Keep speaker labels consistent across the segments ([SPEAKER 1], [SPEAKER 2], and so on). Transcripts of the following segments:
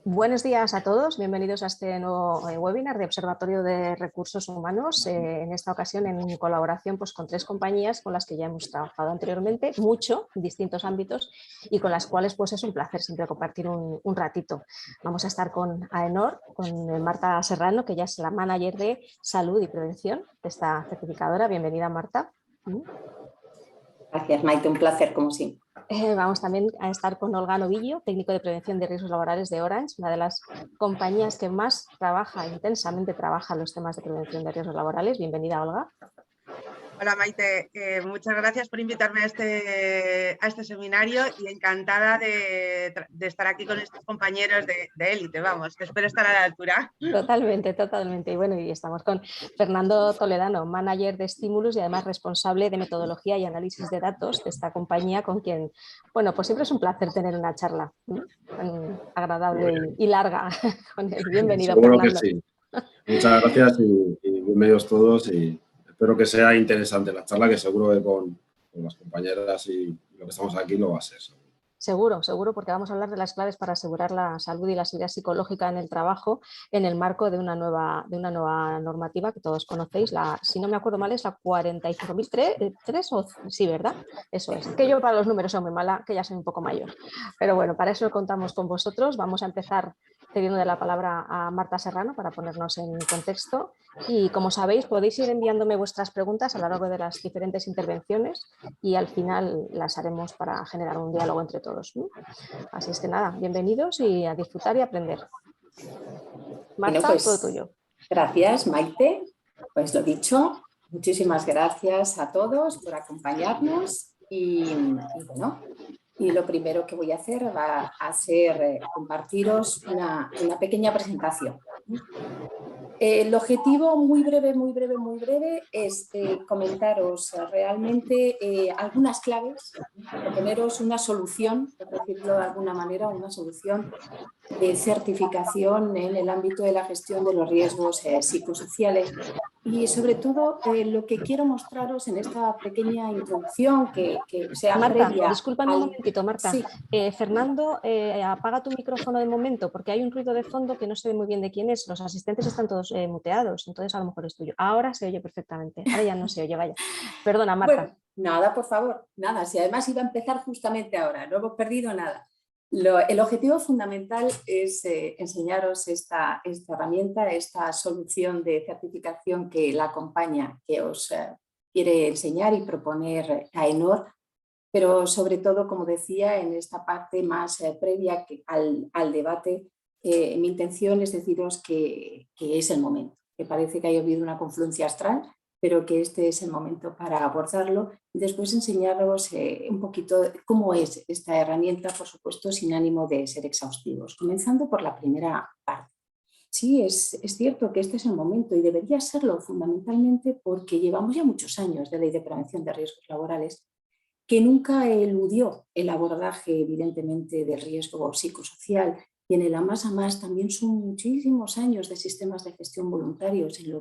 [SPEAKER 1] Buenos días a todos, bienvenidos a este nuevo webinar de Observatorio de Recursos Humanos, en esta ocasión en colaboración con 3 compañías con las que ya hemos trabajado anteriormente, mucho, en distintos ámbitos, y con las cuales es un placer siempre compartir un ratito. Vamos a estar con AENOR, con Marta Serrano, que ya es la manager de Salud y Prevención de esta certificadora. Bienvenida, Marta.
[SPEAKER 2] Gracias, Maite, un placer como siempre.
[SPEAKER 1] Vamos también a estar con Olga Novillo, técnico de prevención de riesgos laborales de Orange, una de las compañías que más intensamente trabaja los temas de prevención de riesgos laborales. Bienvenida, Olga.
[SPEAKER 3] Hola, Maite, muchas gracias por invitarme a este seminario y encantada de estar aquí con estos compañeros de élite, vamos, espero estar a la altura.
[SPEAKER 1] Totalmente, totalmente. Y bueno, y estamos con Fernando Toledano, manager de Stimulus y además responsable de metodología y análisis de datos de esta compañía, con quien, bueno, pues siempre es un placer tener una charla agradable y larga con él. Bienvenido,
[SPEAKER 4] Seguro
[SPEAKER 1] Fernando.
[SPEAKER 4] que sí. Muchas gracias y bienvenidos todos, y espero que sea interesante la charla, que seguro que con las compañeras y lo que estamos aquí lo va a ser.
[SPEAKER 1] Seguro, seguro, porque vamos a hablar de las claves para asegurar la salud y la seguridad psicológica en el trabajo en el marco de una nueva normativa que todos conocéis. Si no me acuerdo mal, es la 45.003 o sí, ¿verdad? Eso es. Que yo para los números soy muy mala, que ya soy un poco mayor. Pero bueno, para eso contamos con vosotros. Vamos a empezar cediendo la palabra a Marta Serrano para ponernos en contexto. Y como sabéis, podéis ir enviándome vuestras preguntas a lo largo de las diferentes intervenciones y al final las haremos para generar un diálogo entre todos. Así es que nada, bienvenidos y a disfrutar y aprender. Marta,
[SPEAKER 2] Bueno, pues,
[SPEAKER 1] todo tuyo.
[SPEAKER 2] Gracias, Maite. Pues lo dicho, muchísimas gracias a todos por acompañarnos y lo primero que voy a hacer va a ser compartiros una pequeña presentación. El objetivo muy breve es comentaros realmente algunas claves, proponeros una solución, por decirlo de alguna manera, una solución de certificación en el ámbito de la gestión de los riesgos psicosociales. Y sobre todo lo que quiero mostraros en esta pequeña introducción que sea
[SPEAKER 1] Marta,
[SPEAKER 2] previa.
[SPEAKER 1] discúlpame un momentito, Marta.
[SPEAKER 2] Sí.
[SPEAKER 1] Fernando, apaga tu micrófono de momento porque hay un ruido de fondo que no sé muy bien de quién es. Los asistentes están todos muteados, entonces a lo mejor es tuyo. Ahora se oye perfectamente, ahora ya no se oye, vaya. Perdona, Marta.
[SPEAKER 2] Bueno, nada, por favor, nada. Si además iba a empezar justamente ahora, no hemos perdido nada. El objetivo fundamental es enseñaros esta herramienta, esta solución de certificación que la acompaña, que os quiere enseñar y proponer AENOR, pero sobre todo, como decía, en esta parte más previa al debate, mi intención es deciros que es el momento, que parece que haya habido una confluencia astral, pero que este es el momento para abordarlo y después enseñaros un poquito cómo es esta herramienta, por supuesto, sin ánimo de ser exhaustivos. Comenzando por la primera parte. Sí, es cierto que este es el momento y debería serlo fundamentalmente porque llevamos ya muchos años de ley de prevención de riesgos laborales que nunca eludió el abordaje, evidentemente, del riesgo psicosocial. Y en el A más también son muchísimos años de sistemas de gestión voluntarios en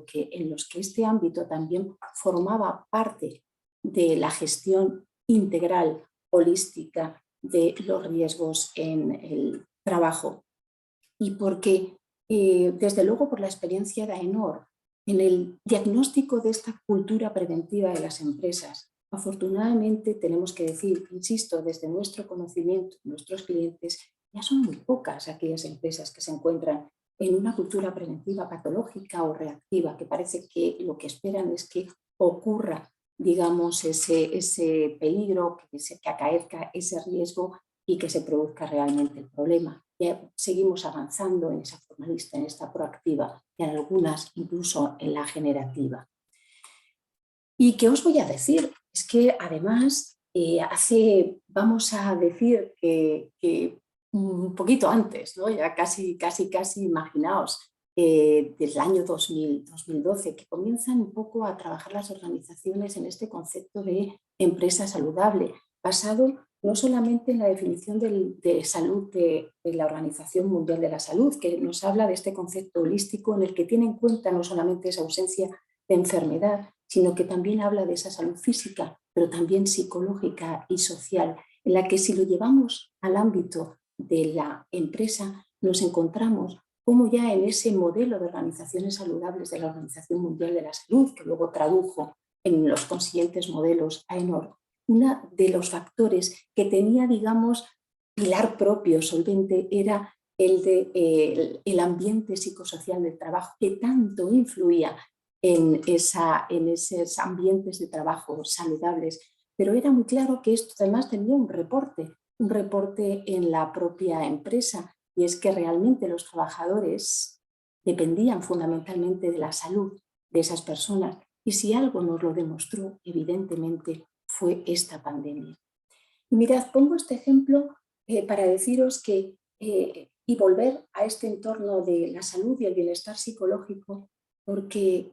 [SPEAKER 2] los que este ámbito también formaba parte de la gestión integral, holística de los riesgos en el trabajo. Y porque, desde luego, por la experiencia de AENOR, en el diagnóstico de esta cultura preventiva de las empresas, afortunadamente tenemos que decir, insisto, desde nuestro conocimiento, nuestros clientes, ya son muy pocas aquellas empresas que se encuentran en una cultura preventiva patológica o reactiva, que parece que lo que esperan es que ocurra, digamos, ese peligro, que acaezca ese riesgo y que se produzca realmente el problema. Ya seguimos avanzando en esa formalista, en esta proactiva y en algunas incluso en la generativa. ¿Y qué os voy a decir? Es que además vamos a decir que un poquito antes, ¿no? Ya casi imaginaos, del año 2012, que comienzan un poco a trabajar las organizaciones en este concepto de empresa saludable, basado no solamente en la definición de salud de la Organización Mundial de la Salud, que nos habla de este concepto holístico en el que tiene en cuenta no solamente esa ausencia de enfermedad, sino que también habla de esa salud física, pero también psicológica y social, en la que si lo llevamos al ámbito de la empresa nos encontramos como ya en ese modelo de organizaciones saludables de la Organización Mundial de la Salud, que luego tradujo en los consiguientes modelos a ENOR, uno de los factores que tenía, digamos, pilar propio, solvente, era el ambiente psicosocial del trabajo, que tanto influía en esos ambientes de trabajo saludables. Pero era muy claro que esto además tenía un reporte en la propia empresa, y es que realmente los trabajadores dependían fundamentalmente de la salud de esas personas, y si algo nos lo demostró, evidentemente, fue esta pandemia. Y mirad, pongo este ejemplo para deciros que, y volver a este entorno de la salud y el bienestar psicológico, porque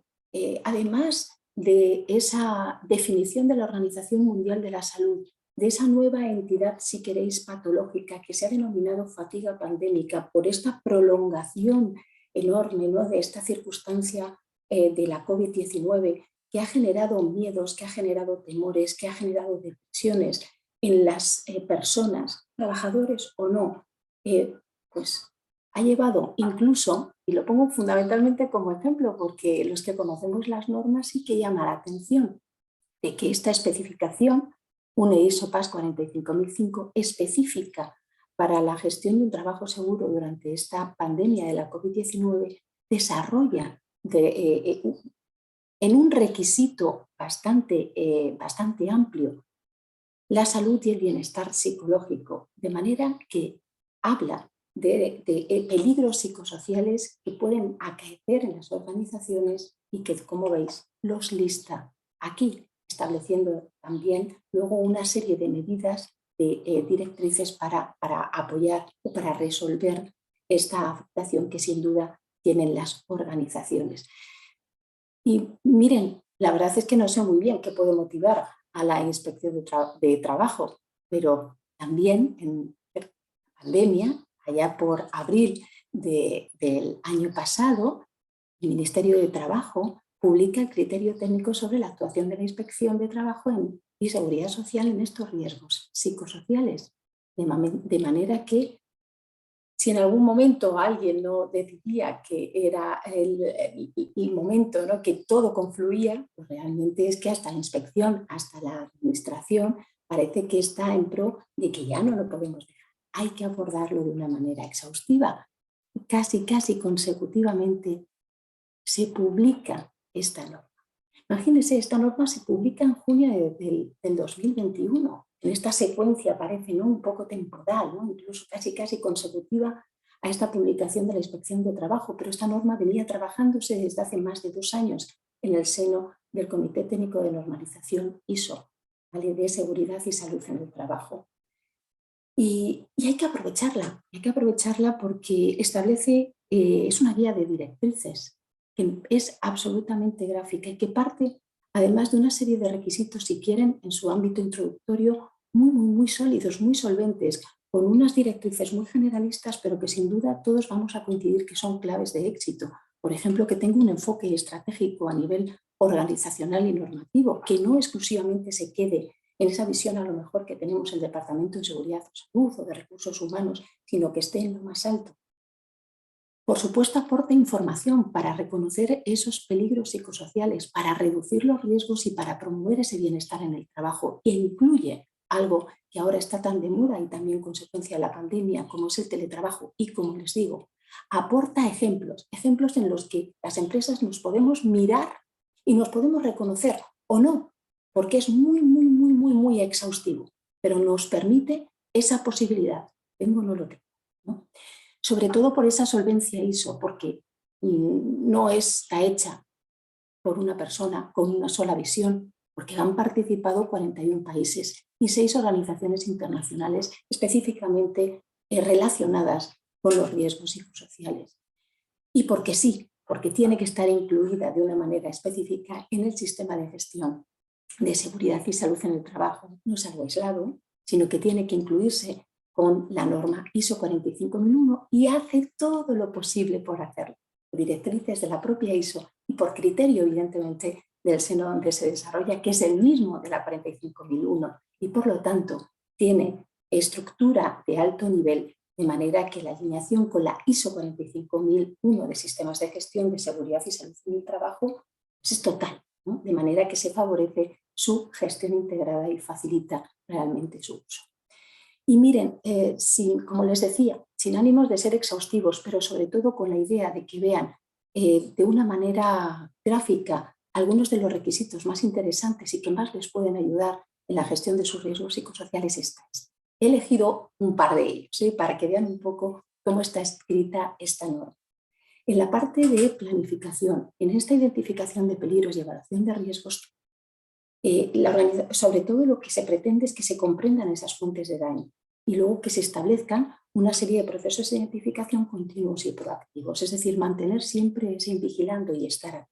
[SPEAKER 2] además de esa definición de la Organización Mundial de la Salud, de esa nueva entidad, si queréis, patológica, que se ha denominado fatiga pandémica, por esta prolongación enorme, ¿no?, de esta circunstancia de la COVID-19, que ha generado miedos, que ha generado temores, que ha generado depresiones en las personas, trabajadores o no, pues ha llevado incluso, y lo pongo fundamentalmente como ejemplo porque los que conocemos las normas sí que llama la atención, de que esta especificación, une ISO PAS 45005, específica para la gestión de un trabajo seguro durante esta pandemia de la COVID-19, desarrolla en un requisito bastante amplio la salud y el bienestar psicológico, de manera que habla de peligros psicosociales que pueden acaecer en las organizaciones y que, como veis, los lista aquí, estableciendo también luego una serie de medidas, de directrices para apoyar o para resolver esta afectación que sin duda tienen las organizaciones. Y miren, la verdad es que no sé muy bien qué puede motivar a la inspección de trabajo, pero también en la pandemia, allá por abril del año pasado, el Ministerio de Trabajo publica el criterio técnico sobre la actuación de la inspección de trabajo y seguridad social en estos riesgos psicosociales, de manera que si en algún momento alguien no decidía que era el momento, ¿no?, que todo confluía, pues realmente es que hasta la inspección, hasta la administración, parece que está en pro de que ya no lo podemos dejar. Hay que abordarlo de una manera exhaustiva. Casi consecutivamente se publica esta norma. Imagínense, esta norma se publica en junio del 2021. En esta secuencia parece, ¿no?, un poco temporal, ¿no?, incluso casi consecutiva a esta publicación de la Inspección de Trabajo, pero esta norma venía trabajándose desde hace más de 2 años en el seno del Comité Técnico de Normalización ISO, ¿vale?, de seguridad y salud en el trabajo. Y hay que aprovecharla porque establece, es una guía de directrices que es absolutamente gráfica y que parte además de una serie de requisitos, si quieren, en su ámbito introductorio, muy sólidos, muy solventes, con unas directrices muy generalistas, pero que sin duda todos vamos a coincidir que son claves de éxito. Por ejemplo, que tenga un enfoque estratégico a nivel organizacional y normativo, que no exclusivamente se quede en esa visión a lo mejor que tenemos el Departamento de Seguridad o Salud o de Recursos Humanos, sino que esté en lo más alto. Por supuesto, aporta información para reconocer esos peligros psicosociales, para reducir los riesgos y para promover ese bienestar en el trabajo, e incluye algo que ahora está tan de moda y también consecuencia de la pandemia, como es el teletrabajo, y como les digo, aporta ejemplos en los que las empresas nos podemos mirar y nos podemos reconocer o no, porque es muy exhaustivo, pero nos permite esa posibilidad. ¿Tengo o no lo tengo?, ¿no? Sobre todo por esa solvencia ISO, porque no está hecha por una persona con una sola visión, porque han participado 41 países y 6 organizaciones internacionales específicamente relacionadas con los riesgos psicosociales. Y porque sí, porque tiene que estar incluida de una manera específica en el sistema de gestión de seguridad y salud en el trabajo. No es algo aislado, sino que tiene que incluirse con la norma ISO 45001 y hace todo lo posible por hacerlo. Directrices de la propia ISO y por criterio, evidentemente, del seno donde se desarrolla, que es el mismo de la 45001 y por lo tanto tiene estructura de alto nivel de manera que la alineación con la ISO 45001 de sistemas de gestión de seguridad y salud en el trabajo pues es total, ¿no? De manera que se favorece su gestión integrada y facilita realmente su uso. Y miren, como les decía, sin ánimos de ser exhaustivos, pero sobre todo con la idea de que vean de una manera gráfica algunos de los requisitos más interesantes y que más les pueden ayudar en la gestión de sus riesgos psicosociales estas. He elegido un par de ellos, para que vean un poco cómo está escrita esta norma. En la parte de planificación, en esta identificación de peligros y evaluación de riesgos, sobre todo lo que se pretende es que se comprendan esas fuentes de daño y luego que se establezcan una serie de procesos de identificación continuos y proactivos, es decir, mantener siempre ese vigilando y estar atento.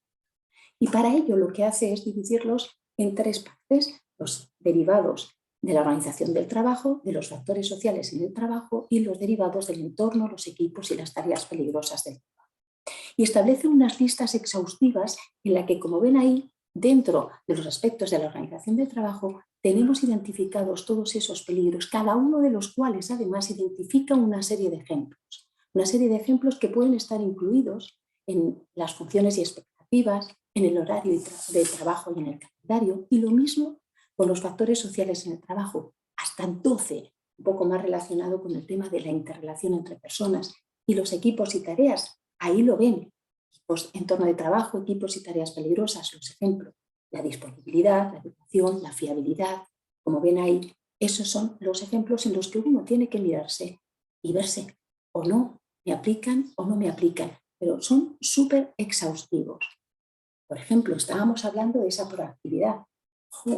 [SPEAKER 2] Y para ello lo que hace es dividirlos en tres partes: los derivados de la organización del trabajo, de los factores sociales en el trabajo y los derivados del entorno, los equipos y las tareas peligrosas del trabajo. Y establece unas listas exhaustivas en la que, como ven ahí, dentro de los aspectos de la organización del trabajo, tenemos identificados todos esos peligros, cada uno de los cuales además identifica una serie de ejemplos que pueden estar incluidos en las funciones y expectativas, en el horario de trabajo y en el calendario, y lo mismo con los factores sociales en el trabajo, hasta 12, un poco más relacionado con el tema de la interrelación entre personas, y los equipos y tareas, ahí lo ven, entorno de trabajo, equipos y tareas peligrosas, los ejemplos, la disponibilidad, la educación, la fiabilidad, como ven ahí, esos son los ejemplos en los que uno tiene que mirarse y verse, o no, me aplican o no me aplican, pero son súper exhaustivos. Por ejemplo, estábamos hablando de esa proactividad. ¡Jo!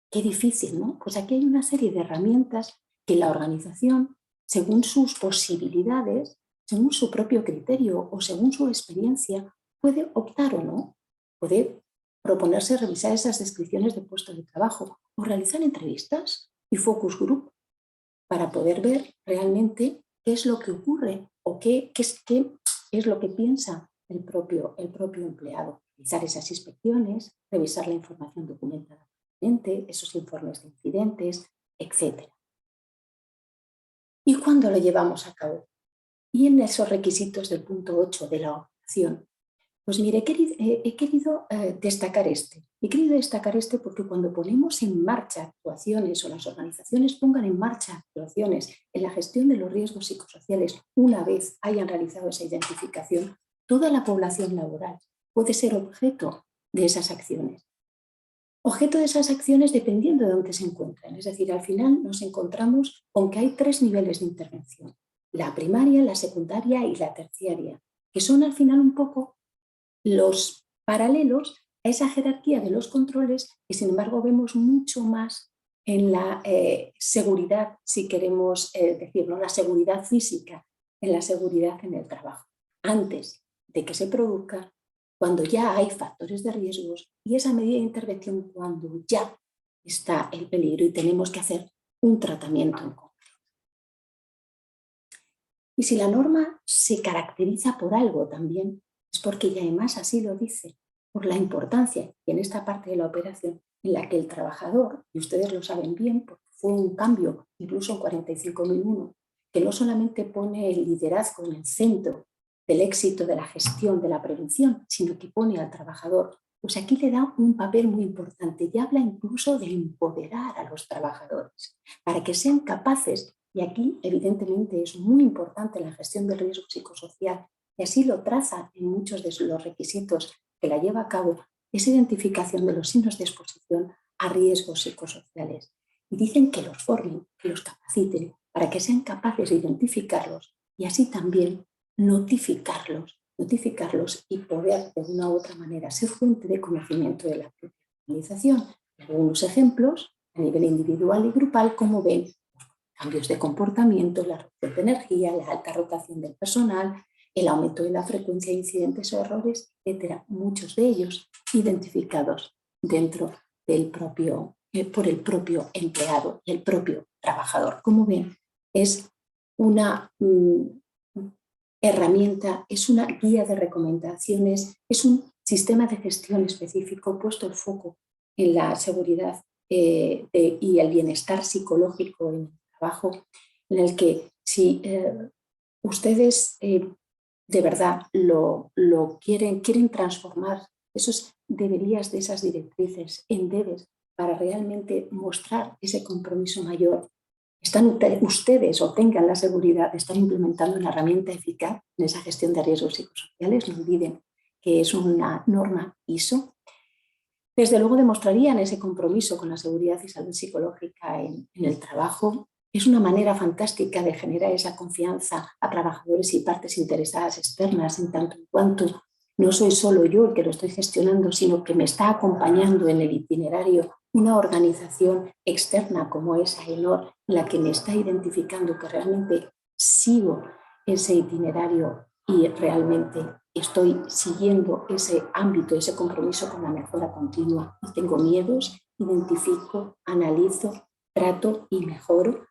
[SPEAKER 2] Qué difícil, ¿no? Pues aquí hay una serie de herramientas que la organización, según sus posibilidades, según su propio criterio o según su experiencia, puede optar o no. Puede proponerse revisar esas descripciones de puestos de trabajo o realizar entrevistas y focus group para poder ver realmente qué es lo que ocurre o qué es lo que piensa el propio empleado. Realizar esas inspecciones, revisar la información documentada, esos informes de incidentes, etc. ¿Y cuándo lo llevamos a cabo? Y en esos requisitos del punto 8 de la organización. Pues mire, he querido destacar este. He querido destacar este porque cuando ponemos en marcha actuaciones o las organizaciones pongan en marcha actuaciones en la gestión de los riesgos psicosociales una vez hayan realizado esa identificación, toda la población laboral puede ser objeto de esas acciones. Objeto de esas acciones dependiendo de dónde se encuentran. Es decir, al final nos encontramos con que hay 3 niveles de intervención. La primaria, la secundaria y la terciaria, que son al final un poco los paralelos a esa jerarquía de los controles que sin embargo vemos mucho más en la seguridad, si queremos decirlo, la seguridad física, en la seguridad en el trabajo, antes de que se produzca, cuando ya hay factores de riesgos y esa medida de intervención cuando ya está el peligro y tenemos que hacer un tratamiento en concreto. Y si la norma se caracteriza por algo también, es porque ya además así lo dice, por la importancia y en esta parte de la operación en la que el trabajador, y ustedes lo saben bien, porque fue un cambio incluso en 45001, que no solamente pone el liderazgo en el centro del éxito de la gestión de la prevención, sino que pone al trabajador, pues aquí le da un papel muy importante y habla incluso de empoderar a los trabajadores para que sean capaces. Y aquí, evidentemente, es muy importante la gestión del riesgo psicosocial, y así lo traza en muchos de los requisitos que la lleva a cabo, esa identificación de los signos de exposición a riesgos psicosociales. Y dicen que los formen, que los capaciten, para que sean capaces de identificarlos y así también notificarlos y poder de una u otra manera ser fuente de conocimiento de la propia organización. Algunos ejemplos a nivel individual y grupal, como ven, cambios de comportamiento, la reducción de energía, la alta rotación del personal, el aumento de la frecuencia de incidentes o errores, etc. Muchos de ellos identificados dentro del por el propio empleado y el propio trabajador. Como ven, es una herramienta, es una guía de recomendaciones, es un sistema de gestión específico puesto el foco en la seguridad y el bienestar psicológico en el trabajo, en el que si ustedes de verdad lo quieren transformar esos deberías de esas directrices en debes para realmente mostrar ese compromiso mayor, ustedes o tengan la seguridad de estar implementando una herramienta eficaz en esa gestión de riesgos psicosociales. No olviden que es una norma ISO. Desde luego demostrarían ese compromiso con la seguridad y salud psicológica en el trabajo. Es una manera fantástica de generar esa confianza a trabajadores y partes interesadas externas, en tanto en cuanto no soy solo yo el que lo estoy gestionando, sino que me está acompañando en el itinerario una organización externa como es AENOR, la que me está identificando que realmente sigo ese itinerario y realmente estoy siguiendo ese ámbito, ese compromiso con la mejora continua. No tengo miedos, identifico, analizo, trato y mejoro.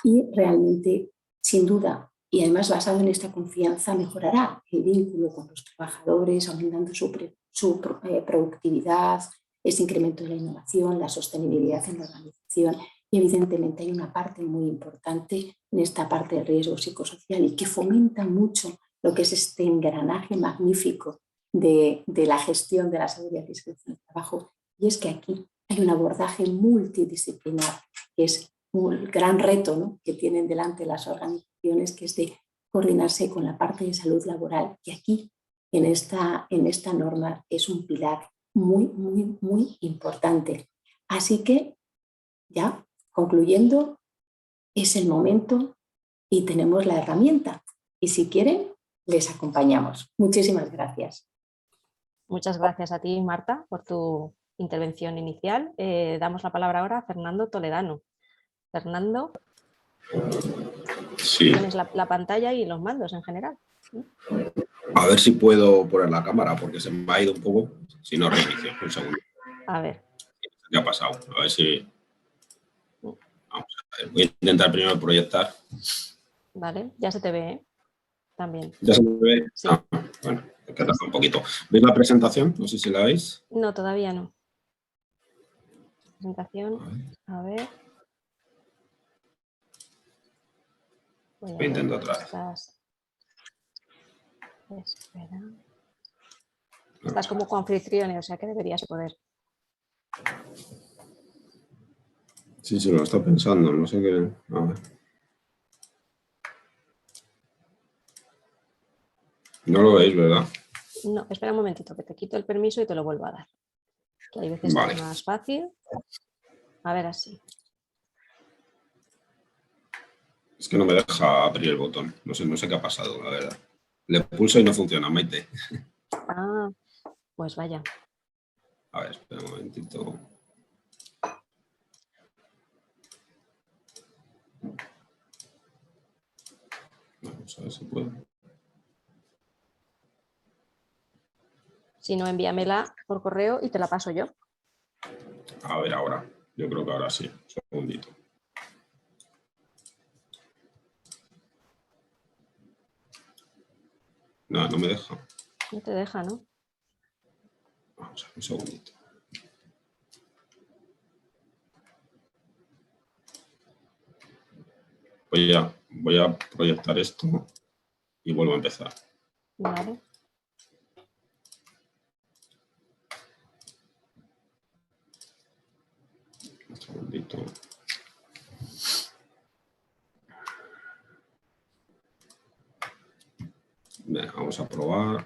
[SPEAKER 2] Y realmente, sin duda, y además basado en esta confianza, mejorará el vínculo con los trabajadores, aumentando su productividad, ese incremento de la innovación, la sostenibilidad en la organización. Y evidentemente hay una parte muy importante en esta parte de riesgo psicosocial y que fomenta mucho lo que es este engranaje magnífico de la gestión de la seguridad y salud en el trabajo. Y es que aquí hay un abordaje multidisciplinar, que es un gran reto, ¿no?, que tienen delante las organizaciones, que es de coordinarse con la parte de salud laboral, que aquí en esta norma es un pilar muy, muy, muy importante. Así que ya concluyendo, es el momento y tenemos la herramienta. Y si quieren, les acompañamos. Muchísimas gracias.
[SPEAKER 1] Muchas gracias a ti, Marta, por tu intervención inicial. Damos la palabra ahora a Fernando Toledano. Fernando,
[SPEAKER 4] Sí.
[SPEAKER 1] tienes la pantalla y los mandos en general.
[SPEAKER 4] A ver si puedo poner la cámara, porque se me ha ido un poco. Si no, reinicio. Un segundo.
[SPEAKER 1] A ver.
[SPEAKER 4] ¿Qué ha pasado? A ver si... Vamos a ver. Voy a intentar primero proyectar.
[SPEAKER 1] Vale, ya se te ve, ¿eh? También.
[SPEAKER 4] ¿Ya se me ve?
[SPEAKER 1] Sí.
[SPEAKER 4] Ah, bueno, hay que tardar un poquito. ¿Veis la presentación? No sé si la veis.
[SPEAKER 1] No, todavía no. Presentación, a ver. Voy a
[SPEAKER 4] Intento
[SPEAKER 1] ver,
[SPEAKER 4] otra vez.
[SPEAKER 1] Espera. Estás como coanfitrión, o sea que deberías poder.
[SPEAKER 4] Sí, lo está pensando, no sé qué. A ver. No lo veis, ¿verdad?
[SPEAKER 1] No, espera un momentito, que te quito el permiso y te lo vuelvo a dar. Que hay veces
[SPEAKER 4] Vale.
[SPEAKER 1] que es más fácil. A ver, así.
[SPEAKER 4] Es que no me deja abrir el botón. No sé qué ha pasado, la verdad. Le pulso y no funciona, Maite.
[SPEAKER 1] Ah, pues vaya.
[SPEAKER 4] A ver, espera un momentito. Vamos a ver si puedo.
[SPEAKER 1] Si no, envíamela por correo y te la paso yo.
[SPEAKER 4] A ver, ahora. Yo creo que ahora sí. Un segundito. No, no me deja.
[SPEAKER 1] No te deja, ¿no?
[SPEAKER 4] Vamos a ver, un segundito. Voy a proyectar esto y vuelvo a empezar.
[SPEAKER 1] Vale.
[SPEAKER 4] Un segundito. Venga, vamos a probar.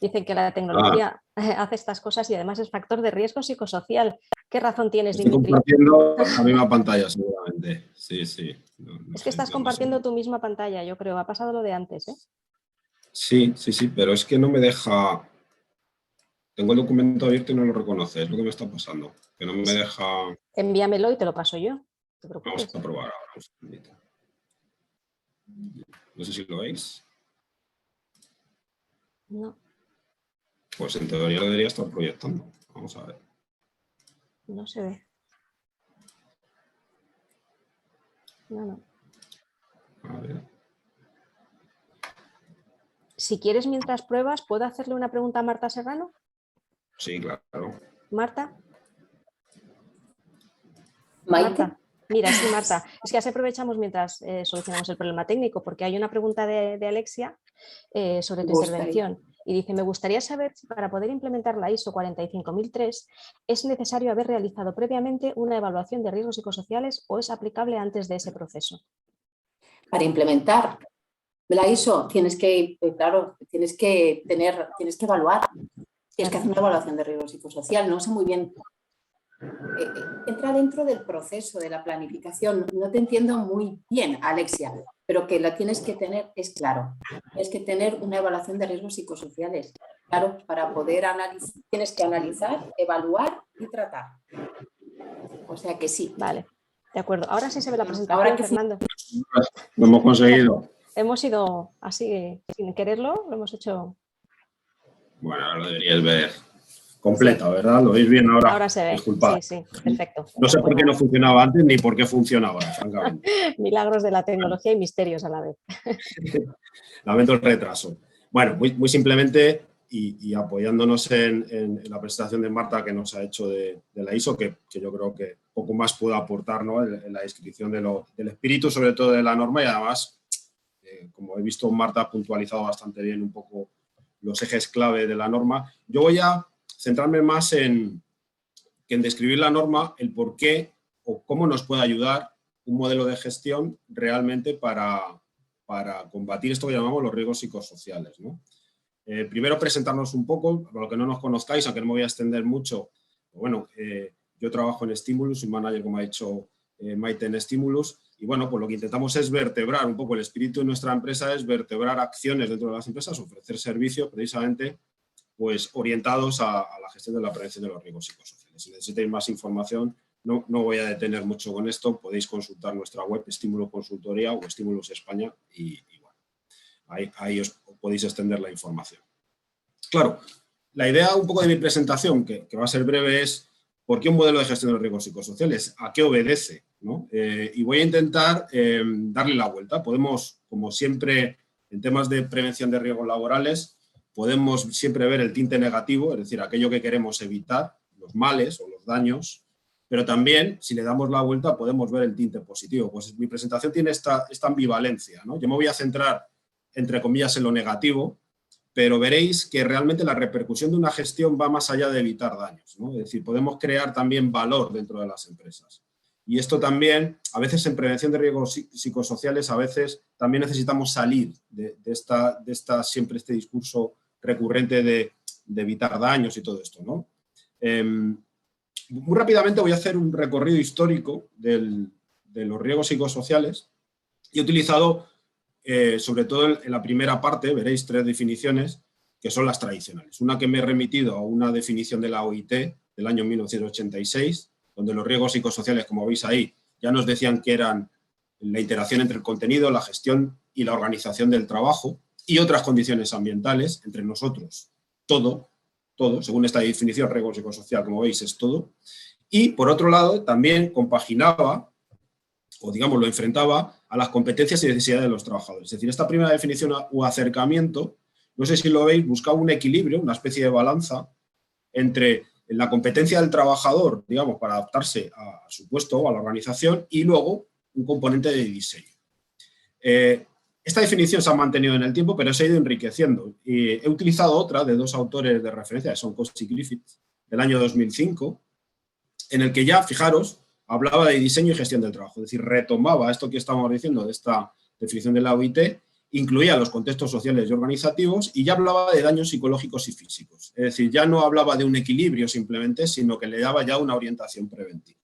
[SPEAKER 1] Dicen que la tecnología hace estas cosas y además es factor de riesgo psicosocial. ¿Qué razón tienes,
[SPEAKER 4] Estoy
[SPEAKER 1] Dimitri?
[SPEAKER 4] compartiendo la misma pantalla, seguramente. Sí. No
[SPEAKER 1] Es
[SPEAKER 4] sé,
[SPEAKER 1] que estás
[SPEAKER 4] yo no sé.
[SPEAKER 1] compartiendo tu misma pantalla, yo creo. Ha pasado lo de antes, ¿eh?
[SPEAKER 4] Sí, pero es que no me deja... Tengo el documento abierto y no lo reconoce. Es lo que me está pasando. Que no me deja...
[SPEAKER 1] Envíamelo y te lo paso yo. No te
[SPEAKER 4] Vamos
[SPEAKER 1] preocupes.
[SPEAKER 4] a probar ahora. Un segundito. No sé si lo veis.
[SPEAKER 1] No,
[SPEAKER 4] Pues en teoría lo debería estar proyectando. Vamos a ver.
[SPEAKER 1] no se ve. No.
[SPEAKER 4] A ver.
[SPEAKER 1] Si quieres, mientras pruebas, ¿puedo hacerle una pregunta a Marta Serrano?
[SPEAKER 4] Sí, claro.
[SPEAKER 1] Marta.
[SPEAKER 2] Maite.
[SPEAKER 1] Marta. Mira, sí, Marta, es que así aprovechamos mientras solucionamos el problema técnico, porque hay una pregunta de Alexia sobre tu intervención. Y dice, me gustaría saber si para poder implementar la ISO 45003 es necesario haber realizado previamente una evaluación de riesgos psicosociales o es aplicable antes de ese proceso.
[SPEAKER 2] Para implementar la ISO tienes que evaluar, tienes que hacer una evaluación de riesgo psicosocial. No sé muy bien, entra dentro del proceso de la planificación. No te entiendo muy bien, Alexia, pero que la tienes que tener, es claro. Tienes que tener una evaluación de riesgos psicosociales. Claro, para poder analizar, tienes que analizar, evaluar y tratar. O sea que sí.
[SPEAKER 1] Vale, de acuerdo. Ahora sí se ve la presentación, Fernando.
[SPEAKER 4] Lo hemos conseguido.
[SPEAKER 1] Hemos ido así, sin quererlo, lo hemos hecho.
[SPEAKER 4] Bueno, ahora lo deberíais ver completa, sí. ¿Verdad? ¿Lo veis bien ahora?
[SPEAKER 1] Ahora se ve.
[SPEAKER 4] Disculpad.
[SPEAKER 1] Sí, perfecto.
[SPEAKER 4] No sé por qué no funcionaba antes ni por qué funciona ahora, francamente.
[SPEAKER 1] Milagros de la tecnología y misterios a la vez.
[SPEAKER 4] Lamento el retraso. Bueno, muy simplemente, y apoyándonos en la presentación de Marta que nos ha hecho de la ISO, que yo creo que poco más puedo aportar, ¿no?, en la descripción del espíritu, sobre todo de la norma, y además, como he visto, Marta ha puntualizado bastante bien un poco los ejes clave de la norma. Yo voy a centrarme más en describir la norma, el por qué o cómo nos puede ayudar un modelo de gestión realmente para combatir esto que llamamos los riesgos psicosociales, ¿no? Primero presentarnos un poco, para los que no nos conozcáis, aunque no me voy a extender mucho. Bueno, yo trabajo en Stimulus, soy manager, como ha dicho Maite, en Stimulus, y bueno, pues lo que intentamos es vertebrar un poco el espíritu de nuestra empresa, es vertebrar acciones dentro de las empresas, ofrecer servicios precisamente pues orientados a la gestión de la prevención de los riesgos psicosociales. Si necesitáis más información, no voy a detener mucho con esto, podéis consultar nuestra web, Stimulus Consultoría o Stimulus España, y bueno, ahí os podéis extender la información. Claro, la idea un poco de mi presentación, que va a ser breve, es ¿por qué un modelo de gestión de los riesgos psicosociales? ¿A qué obedece? ¿No? Y voy a intentar darle la vuelta. Podemos, como siempre, en temas de prevención de riesgos laborales, podemos siempre ver el tinte negativo, es decir, aquello que queremos evitar, los males o los daños, pero también, si le damos la vuelta, podemos ver el tinte positivo. Pues mi presentación tiene esta ambivalencia, ¿no? Yo me voy a centrar, entre comillas, en lo negativo, pero veréis que realmente la repercusión de una gestión va más allá de evitar daños, ¿no? Es decir, podemos crear también valor dentro de las empresas. Y esto también, a veces en prevención de riesgos psicosociales, a veces también necesitamos salir de siempre este discurso recurrente de evitar daños y todo esto, ¿no? Muy rápidamente voy a hacer un recorrido histórico de los riesgos psicosociales y he utilizado, sobre todo en la primera parte, veréis 3 definiciones que son las tradicionales. Una que me he remitido a una definición de la OIT del año 1986, donde los riesgos psicosociales, como veis ahí, ya nos decían que eran la interacción entre el contenido, la gestión y la organización del trabajo y otras condiciones ambientales, entre nosotros, todo, según esta definición, riesgo psicosocial, como veis, es todo. Y, por otro lado, también compaginaba, o digamos, lo enfrentaba a las competencias y necesidades de los trabajadores. Es decir, esta primera definición o acercamiento, no sé si lo veis, buscaba un equilibrio, una especie de balanza entre la competencia del trabajador, digamos, para adaptarse a su puesto o a la organización, y luego un componente de diseño. Esta definición se ha mantenido en el tiempo, pero se ha ido enriqueciendo. Y he utilizado otra de 2 autores de referencia, que son Cox y Griffith, del año 2005, en el que ya, fijaros, hablaba de diseño y gestión del trabajo. Es decir, retomaba esto que estamos diciendo de esta definición de la OIT, incluía los contextos sociales y organizativos y ya hablaba de daños psicológicos y físicos. Es decir, ya no hablaba de un equilibrio simplemente, sino que le daba ya una orientación preventiva.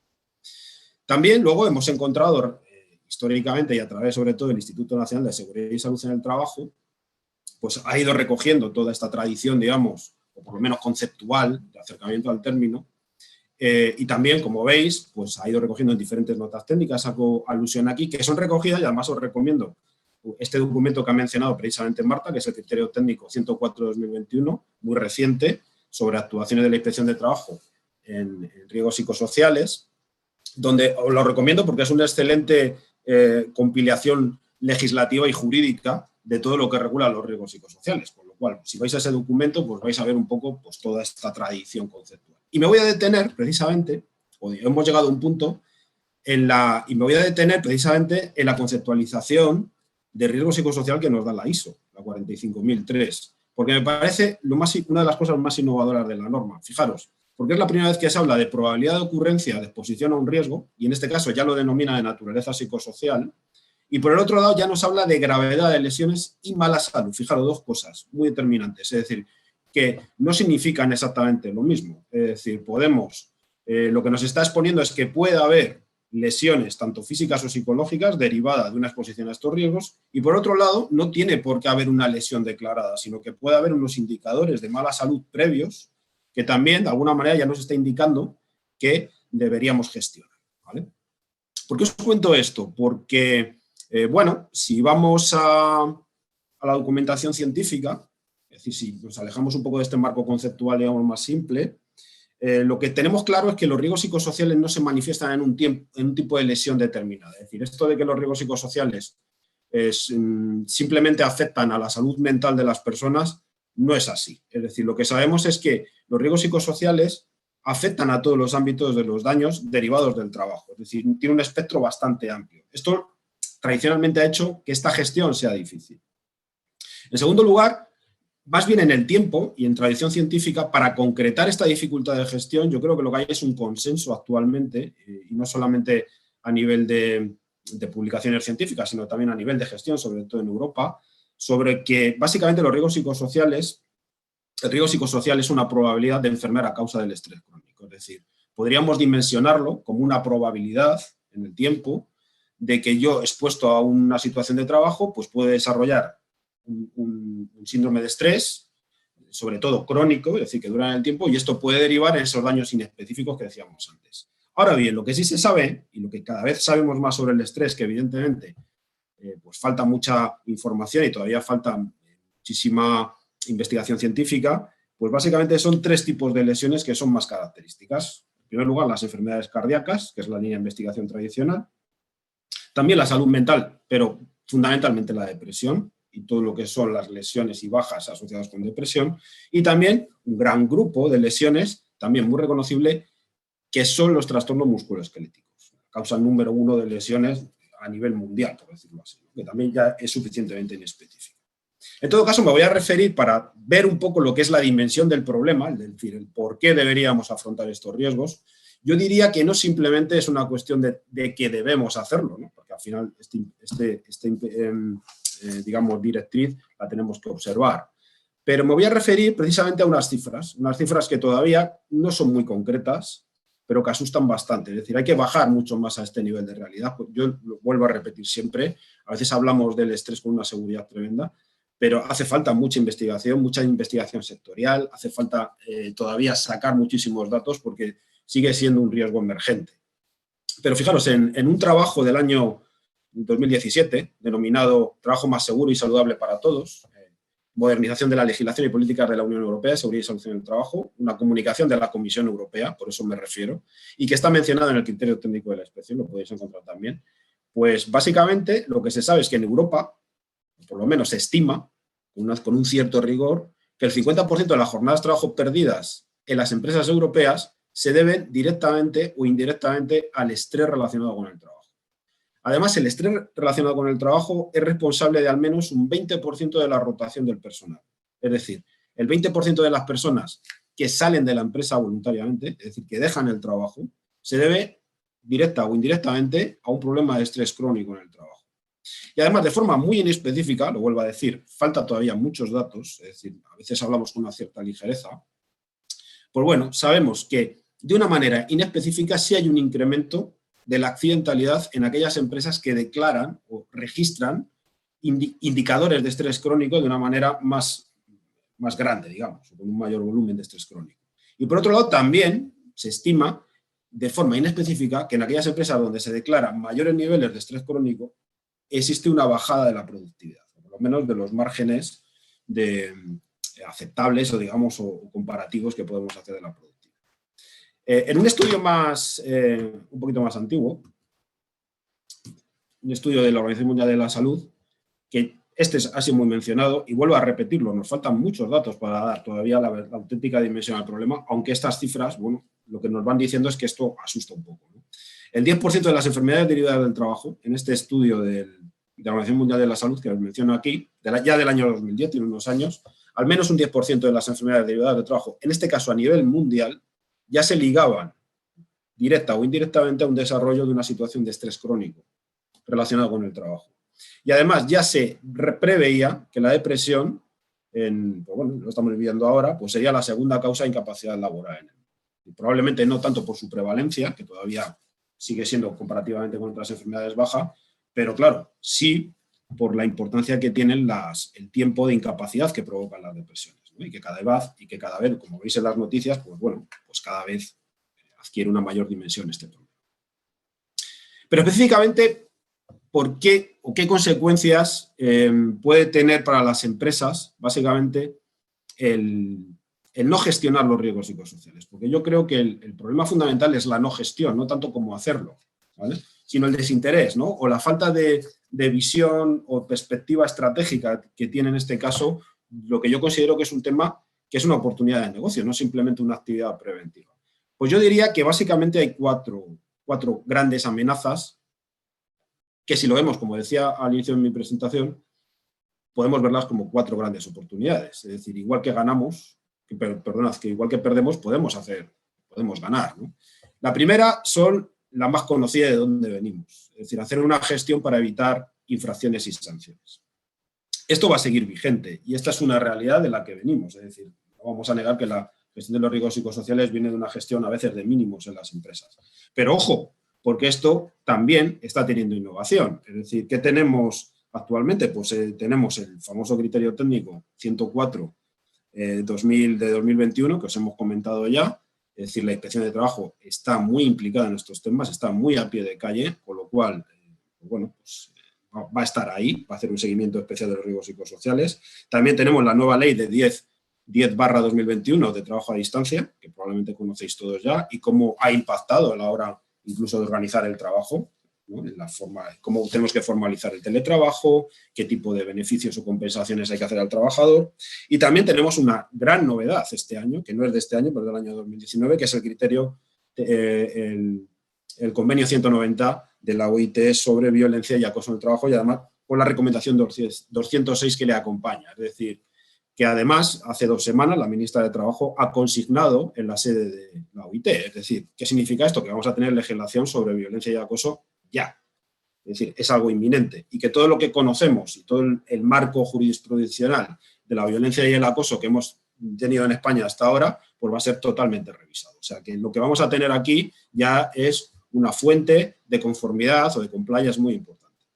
[SPEAKER 4] También luego hemos encontrado, históricamente y a través sobre todo del Instituto Nacional de Seguridad y Salud en el Trabajo, pues ha ido recogiendo toda esta tradición, digamos, o por lo menos conceptual, de acercamiento al término, y también, como veis, pues ha ido recogiendo en diferentes notas técnicas, hago alusión aquí, que son recogidas y además os recomiendo este documento que ha mencionado precisamente Marta, que es el Criterio Técnico 104/2021, muy reciente, sobre actuaciones de la Inspección de Trabajo en riesgos psicosociales, donde os lo recomiendo porque es una excelente compilación legislativa y jurídica de todo lo que regula los riesgos psicosociales, con lo cual, si vais a ese documento, pues vais a ver un poco pues, toda esta tradición conceptual. Y me voy a detener, precisamente, hemos llegado a un punto y me voy a detener precisamente en la conceptualización de riesgo psicosocial que nos da la ISO, la 45003, porque me parece una de las cosas más innovadoras de la norma. Fijaros, porque es la primera vez que se habla de probabilidad de ocurrencia de exposición a un riesgo, y en este caso ya lo denomina de naturaleza psicosocial, y por el otro lado ya nos habla de gravedad de lesiones y mala salud. Fijaros, dos cosas muy determinantes, es decir, que no significan exactamente lo mismo. Es decir, lo que nos está exponiendo es que puede haber lesiones, tanto físicas o psicológicas, derivadas de una exposición a estos riesgos, y por otro lado, no tiene por qué haber una lesión declarada, sino que puede haber unos indicadores de mala salud previos que también, de alguna manera, ya nos está indicando que deberíamos gestionar, ¿vale? ¿Por qué os cuento esto? Porque, bueno, si vamos a la documentación científica, es decir, si nos alejamos un poco de este marco conceptual, digamos, más simple, lo que tenemos claro es que los riesgos psicosociales no se manifiestan en un tipo de lesión determinada. Es decir, esto de que los riesgos psicosociales simplemente afectan a la salud mental de las personas no es así. Es decir, lo que sabemos es que los riesgos psicosociales afectan a todos los ámbitos de los daños derivados del trabajo. Es decir, tiene un espectro bastante amplio. Esto tradicionalmente ha hecho que esta gestión sea difícil. En segundo lugar, más bien en el tiempo y en tradición científica, para concretar esta dificultad de gestión, yo creo que lo que hay es un consenso actualmente, y no solamente a nivel de publicaciones científicas, sino también a nivel de gestión, sobre todo en Europa, sobre que básicamente los riesgos psicosociales, el riesgo psicosocial es una probabilidad de enfermar a causa del estrés crónico. Es decir, podríamos dimensionarlo como una probabilidad en el tiempo de que yo, expuesto a una situación de trabajo, pues puede desarrollar un síndrome de estrés, sobre todo crónico, es decir, que dura en el tiempo, y esto puede derivar en esos daños inespecíficos que decíamos antes. Ahora bien, lo que sí se sabe, y lo que cada vez sabemos más sobre el estrés, que evidentemente pues falta mucha información y todavía falta muchísima investigación científica, pues básicamente son tres tipos de lesiones que son más características. En primer lugar, las enfermedades cardíacas, que es la línea de investigación tradicional. También la salud mental, pero fundamentalmente la depresión y todo lo que son las lesiones y bajas asociadas con depresión. Y también un gran grupo de lesiones, también muy reconocible, que son los trastornos musculoesqueléticos. Causa número 1 de lesiones a nivel mundial, por decirlo así, que también ya es suficientemente inespecífico. En todo caso, me voy a referir para ver un poco lo que es la dimensión del problema, es decir, el por qué deberíamos afrontar estos riesgos. Yo diría que no simplemente es una cuestión de que debemos hacerlo, ¿no? Porque al final digamos, directriz la tenemos que observar. Pero me voy a referir precisamente a unas cifras que todavía no son muy concretas, pero que asustan bastante. Es decir, hay que bajar mucho más a este nivel de realidad. Yo lo vuelvo a repetir siempre, a veces hablamos del estrés con una seguridad tremenda, pero hace falta mucha investigación sectorial, hace falta todavía sacar muchísimos datos porque sigue siendo un riesgo emergente. Pero fijaros, en un trabajo del año 2017, denominado Trabajo más seguro y saludable para todos, modernización de la legislación y políticas de la Unión Europea, seguridad y salud en el trabajo, una comunicación de la Comisión Europea, por eso me refiero, y que está mencionado en el criterio técnico de la inspección, lo podéis encontrar también. Pues básicamente lo que se sabe es que en Europa, por lo menos se estima, con un cierto rigor, que el 50% de las jornadas de trabajo perdidas en las empresas europeas se deben directamente o indirectamente al estrés relacionado con el trabajo. Además, el estrés relacionado con el trabajo es responsable de al menos un 20% de la rotación del personal. Es decir, el 20% de las personas que salen de la empresa voluntariamente, es decir, que dejan el trabajo, se debe directa o indirectamente a un problema de estrés crónico en el trabajo. Y además, de forma muy inespecífica, lo vuelvo a decir, falta todavía muchos datos, es decir, a veces hablamos con una cierta ligereza, pues bueno, sabemos que de una manera inespecífica sí hay un incremento de la accidentalidad en aquellas empresas que declaran o registran indicadores de estrés crónico de una manera más grande, digamos, con un mayor volumen de estrés crónico. Y por otro lado, también se estima de forma inespecífica que en aquellas empresas donde se declaran mayores niveles de estrés crónico existe una bajada de la productividad, por lo menos de los márgenes aceptables o, digamos, o comparativos que podemos hacer de la productividad. En un estudio un poquito más antiguo, un estudio de la Organización Mundial de la Salud, que ha sido muy mencionado, y vuelvo a repetirlo, nos faltan muchos datos para dar todavía la auténtica dimensión al problema, aunque estas cifras, bueno, lo que nos van diciendo es que esto asusta un poco, ¿no? El 10% de las enfermedades derivadas del trabajo, en este estudio de la Organización Mundial de la Salud, que os menciono aquí, ya del año 2010, tiene unos años, al menos un 10% de las enfermedades derivadas del trabajo, en este caso a nivel mundial, ya se ligaban directa o indirectamente a un desarrollo de una situación de estrés crónico relacionado con el trabajo. Y además ya se preveía que la depresión, pues bueno, lo estamos viviendo ahora, pues sería la segunda causa de incapacidad laboral. Y probablemente no tanto por su prevalencia, que todavía sigue siendo comparativamente con otras enfermedades baja, pero claro, sí por la importancia que tienen el tiempo de incapacidad que provocan las depresiones, ¿no? Y que cada vez, como veis en las noticias, pues bueno, pues cada vez adquiere una mayor dimensión este problema. Pero específicamente, ¿por qué o qué consecuencias puede tener para las empresas, básicamente, el no gestionar los riesgos psicosociales? Porque yo creo que el problema fundamental es la no gestión, no tanto como hacerlo, ¿vale? Sino el desinterés, ¿no? O la falta de visión o perspectiva estratégica que tiene en este caso, lo que yo considero que es un tema que es una oportunidad de negocio, no simplemente una actividad preventiva. Pues yo diría que básicamente hay cuatro grandes amenazas que, si lo vemos, como decía al inicio de mi presentación, podemos verlas como 4 grandes oportunidades. Es decir, igual que ganamos, que igual que perdemos, podemos ganar, ¿no? La primera son la más conocida de dónde venimos, es decir, hacer una gestión para evitar infracciones y sanciones. Esto va a seguir vigente y esta es una realidad de la que venimos, es decir, no vamos a negar que la gestión de los riesgos psicosociales viene de una gestión a veces de mínimos en las empresas. Pero ojo, porque esto también está teniendo innovación, es decir, ¿qué tenemos actualmente? Pues tenemos el famoso criterio técnico 104 de 2021 que os hemos comentado ya. Es decir, la Inspección de Trabajo está muy implicada en estos temas, está muy a pie de calle, con lo cual, bueno, pues va a estar ahí, va a hacer un seguimiento especial de los riesgos psicosociales. También tenemos la nueva ley de 10/2021 de trabajo a distancia, que probablemente conocéis todos ya, y cómo ha impactado a la hora incluso de organizar el trabajo, ¿no? En la forma, cómo tenemos que formalizar el teletrabajo, qué tipo de beneficios o compensaciones hay que hacer al trabajador. Y también tenemos una gran novedad este año, que no es de este año, pero del año 2019, que es el criterio, el convenio 190 de la OIT sobre violencia y acoso en el trabajo, y además con la recomendación 206 que le acompaña. Es decir, que además hace 2 semanas la ministra de Trabajo ha consignado en la sede de la OIT. Es decir, ¿qué significa esto? Que vamos a tener legislación sobre violencia y acoso ya. Es decir, es algo inminente. Y que todo lo que conocemos y todo el marco jurisprudencial de la violencia y el acoso que hemos tenido en España hasta ahora, pues va a ser totalmente revisado. O sea, que lo que vamos a tener aquí ya es una fuente de conformidad o de compliance muy importante.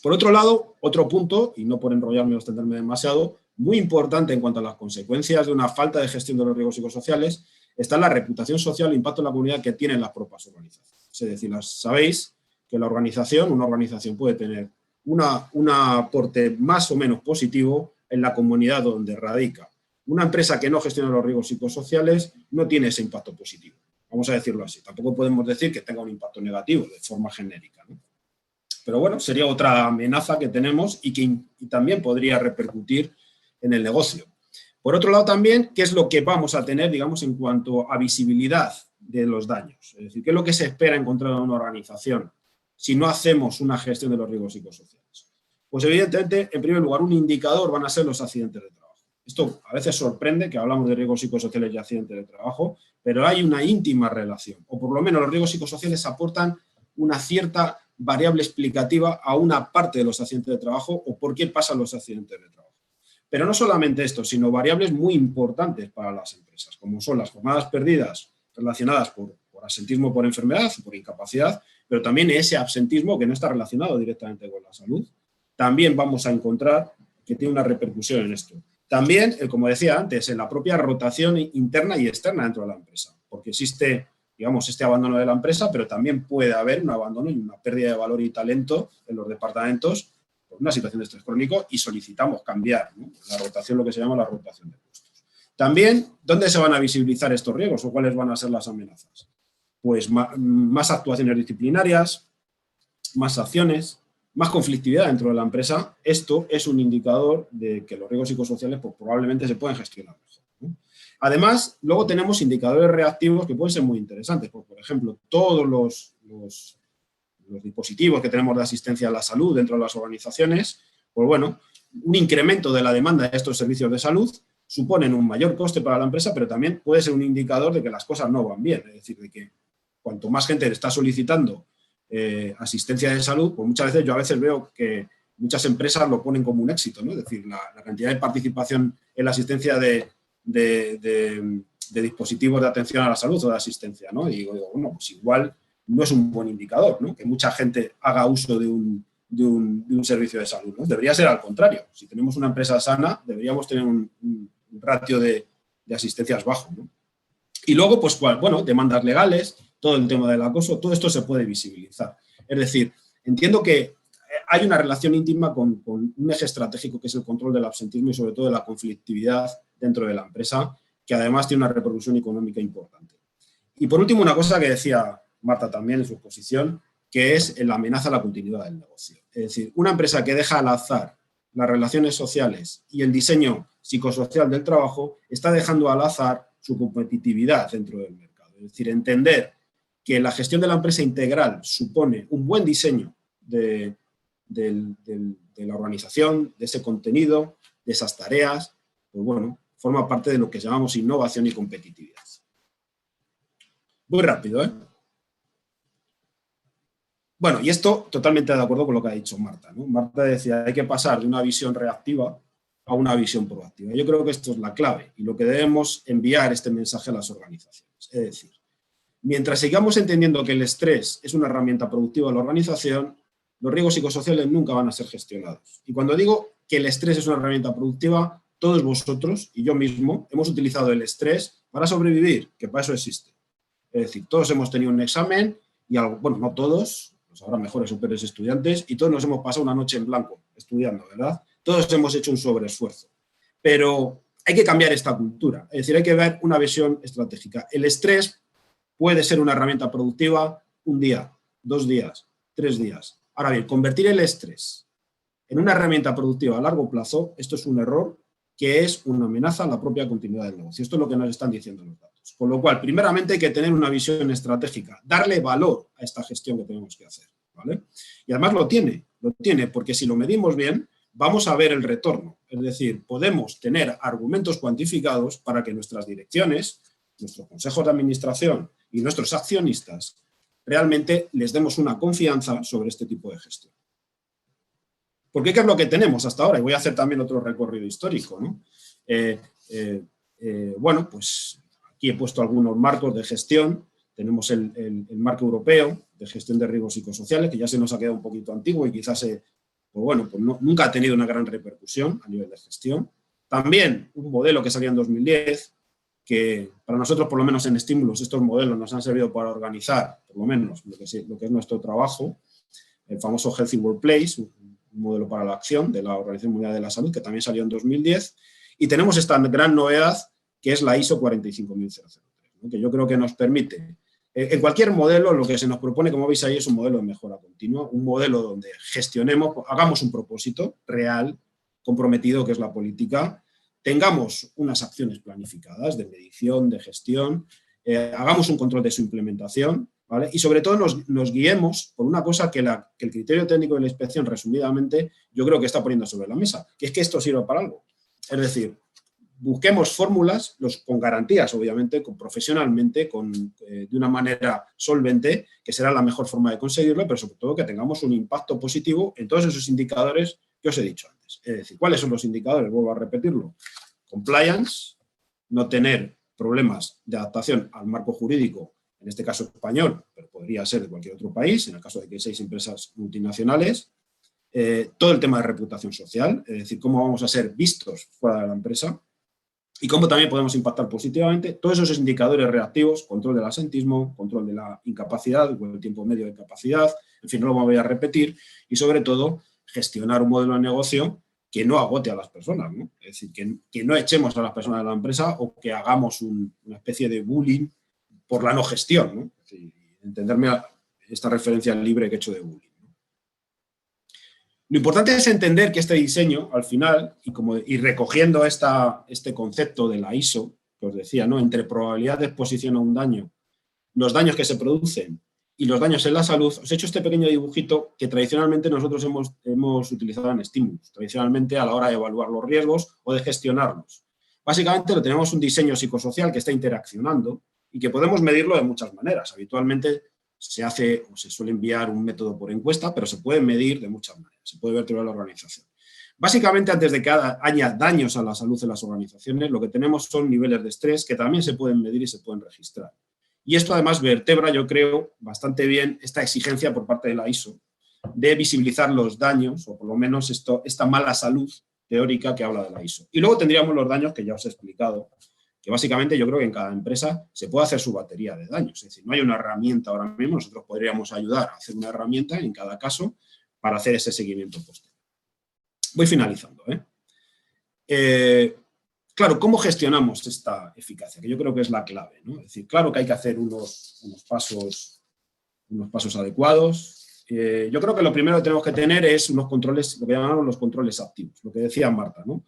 [SPEAKER 4] Por otro lado, otro punto, y no por enrollarme o extenderme demasiado, muy importante en cuanto a las consecuencias de una falta de gestión de los riesgos psicosociales, está la reputación social e impacto en la comunidad que tienen las propias organizaciones. Es decir, sabéis que una organización puede tener un aporte más o menos positivo en la comunidad donde radica. Una empresa que no gestiona los riesgos psicosociales no tiene ese impacto positivo, vamos a decirlo así. Tampoco podemos decir que tenga un impacto negativo de forma genérica, ¿no? Pero bueno, sería otra amenaza que tenemos y que también podría repercutir en el negocio. Por otro lado también, ¿qué es lo que vamos a tener, digamos, en cuanto a visibilidad de los daños? Es decir, ¿qué es lo que se espera encontrar en una organización si no hacemos una gestión de los riesgos psicosociales? Pues evidentemente, en primer lugar, un indicador van a ser los accidentes de trabajo. Esto a veces sorprende que hablamos de riesgos psicosociales y accidentes de trabajo, pero hay una íntima relación, o por lo menos los riesgos psicosociales aportan una cierta variable explicativa a una parte de los accidentes de trabajo o por qué pasan los accidentes de trabajo. Pero no solamente esto, sino variables muy importantes para las empresas, como son las jornadas perdidas relacionadas por absentismo por enfermedad o por incapacidad, pero también ese absentismo que no está relacionado directamente con la salud. También vamos a encontrar que tiene una repercusión en esto. También, como decía antes, en la propia rotación interna y externa dentro de la empresa, porque existe, digamos, este abandono de la empresa, pero también puede haber un abandono y una pérdida de valor y talento en los departamentos por una situación de estrés crónico y solicitamos cambiar, ¿no? La rotación, lo que se llama la rotación de puestos. También, ¿dónde se van a visibilizar estos riesgos o cuáles van a ser las amenazas? Pues más actuaciones disciplinarias, más acciones, más conflictividad dentro de la empresa. Esto es un indicador de que los riesgos psicosociales pues, probablemente se pueden gestionar mejor, ¿no? Además, luego tenemos indicadores reactivos que pueden ser muy interesantes. Por ejemplo, todos los dispositivos que tenemos de asistencia a la salud dentro de las organizaciones, pues bueno, un incremento de la demanda de estos servicios de salud suponen un mayor coste para la empresa, pero también puede ser un indicador de que las cosas no van bien. Es decir, de que cuanto más gente está solicitando asistencia de salud, pues muchas veces yo a veces veo que muchas empresas lo ponen como un éxito, ¿no? Es decir, la cantidad de participación en la asistencia de dispositivos de atención a la salud o de asistencia, ¿no? Y digo, bueno, pues igual no es un buen indicador, ¿no? Que mucha gente haga uso de un servicio de salud, ¿no? Debería ser al contrario. Si tenemos una empresa sana, deberíamos tener un ratio de asistencias bajo, ¿no? Y luego, pues, bueno, demandas legales, todo el tema del acoso, todo esto se puede visibilizar. Es decir, entiendo que hay una relación íntima con un eje estratégico que es el control del absentismo y sobre todo de la conflictividad dentro de la empresa, que además tiene una repercusión económica importante. Y por último, una cosa que decía Marta también en su exposición, que es la amenaza a la continuidad del negocio. Es decir, una empresa que deja al azar las relaciones sociales y el diseño psicosocial del trabajo está dejando al azar su competitividad dentro del mercado. Es decir, entender que la gestión de la empresa integral supone un buen diseño de la organización, de ese contenido, de esas tareas, pues bueno, forma parte de lo que llamamos innovación y competitividad. Muy rápido, ¿eh? Bueno, y esto totalmente de acuerdo con lo que ha dicho Marta, ¿no? Marta decía, hay que pasar de una visión reactiva a una visión proactiva. Yo creo que esto es la clave y lo que debemos enviar este mensaje a las organizaciones. Es decir, mientras sigamos entendiendo que el estrés es una herramienta productiva de la organización, los riesgos psicosociales nunca van a ser gestionados. Y cuando digo que el estrés es una herramienta productiva, todos vosotros y yo mismo hemos utilizado el estrés para sobrevivir, que para eso existe. Es decir, todos hemos tenido un examen y algo, bueno, no todos, pues habrá mejores o peores estudiantes y todos nos hemos pasado una noche en blanco estudiando, ¿verdad? Todos hemos hecho un sobreesfuerzo. Pero hay que cambiar esta cultura, es decir, hay que ver una visión estratégica. El estrés puede ser una herramienta productiva un día, 2 días, 3 días. Ahora bien, convertir el estrés en una herramienta productiva a largo plazo, esto es un error que es una amenaza a la propia continuidad del negocio. Esto es lo que nos están diciendo los datos. Con lo cual, primeramente hay que tener una visión estratégica, darle valor a esta gestión que tenemos que hacer, ¿vale? Y además lo tiene, porque si lo medimos bien, vamos a ver el retorno. Es decir, podemos tener argumentos cuantificados para que nuestras direcciones, nuestros consejos de administración y nuestros accionistas realmente les demos una confianza sobre este tipo de gestión. Porque ¿qué es lo que tenemos hasta ahora? Y voy a hacer también otro recorrido histórico, ¿no? Bueno, pues aquí he puesto algunos marcos de gestión. Tenemos el marco europeo de gestión de riesgos psicosociales, que ya se nos ha quedado un poquito antiguo y quizás pues bueno, pues nunca ha tenido una gran repercusión a nivel de gestión. También un modelo que salía en 2010, que para nosotros, por lo menos en Estímulos, estos modelos nos han servido para organizar, por lo menos, lo que es nuestro trabajo, el famoso Healthy Workplace, un modelo para la acción de la Organización Mundial de la Salud, que también salió en 2010, y tenemos esta gran novedad, que es la ISO 45003, ¿no? Que yo creo que nos permite, en cualquier modelo, lo que se nos propone, como veis ahí, es un modelo de mejora continua, un modelo donde gestionemos, hagamos un propósito real, comprometido, que es la política, tengamos unas acciones planificadas de medición, de gestión, hagamos un control de su implementación, ¿vale? Y sobre todo nos guiemos por una cosa que el criterio técnico de la inspección, resumidamente, yo creo que está poniendo sobre la mesa, que es que esto sirva para algo. Es decir, busquemos fórmulas con garantías, obviamente, profesionalmente, de una manera solvente, que será la mejor forma de conseguirlo, pero sobre todo que tengamos un impacto positivo en todos esos indicadores que os he dicho antes. Es decir, ¿cuáles son los indicadores? Vuelvo a repetirlo. Compliance, no tener problemas de adaptación al marco jurídico, en este caso español, pero podría ser de cualquier otro país, en el caso de que seáis empresas multinacionales. Todo el tema de reputación social, es decir, cómo vamos a ser vistos fuera de la empresa y cómo también podemos impactar positivamente. Todos esos indicadores reactivos, control del absentismo, control de la incapacidad o el tiempo medio de capacidad, en fin, no lo voy a repetir, y sobre todo gestionar un modelo de negocio que no agote a las personas, ¿no? Es decir, que no echemos a las personas de la empresa o que hagamos una especie de bullying por la no gestión, ¿no? Es decir, entenderme esta referencia libre que he hecho de bullying, ¿no? Lo importante es entender que este diseño, al final, y recogiendo este concepto de la ISO, que os decía, ¿no? Entre probabilidad de exposición a un daño, los daños que se producen y los daños en la salud, os he hecho este pequeño dibujito que tradicionalmente nosotros hemos utilizado en Stimulus, tradicionalmente a la hora de evaluar los riesgos o de gestionarlos. Básicamente lo tenemos un diseño psicosocial que está interaccionando y que podemos medirlo de muchas maneras. Habitualmente se hace o se suele enviar un método por encuesta, pero se puede medir de muchas maneras, se puede ver toda la organización. Básicamente, antes de que haya daños a la salud en las organizaciones, lo que tenemos son niveles de estrés que también se pueden medir y se pueden registrar. Y esto además vertebra, yo creo, bastante bien esta exigencia por parte de la ISO de visibilizar los daños, o por lo menos esta mala salud teórica que habla de la ISO. Y luego tendríamos los daños que ya os he explicado, que básicamente yo creo que en cada empresa se puede hacer su batería de daños. Es decir, no hay una herramienta ahora mismo, nosotros podríamos ayudar a hacer una herramienta en cada caso para hacer ese seguimiento posterior. Voy finalizando. Claro, ¿cómo gestionamos esta eficacia? Que yo creo que es la clave, ¿no? Es decir, claro que hay que hacer unos pasos adecuados. Yo creo que lo primero que tenemos que tener es unos controles, lo que llamamos los controles activos, lo que decía Marta, ¿no?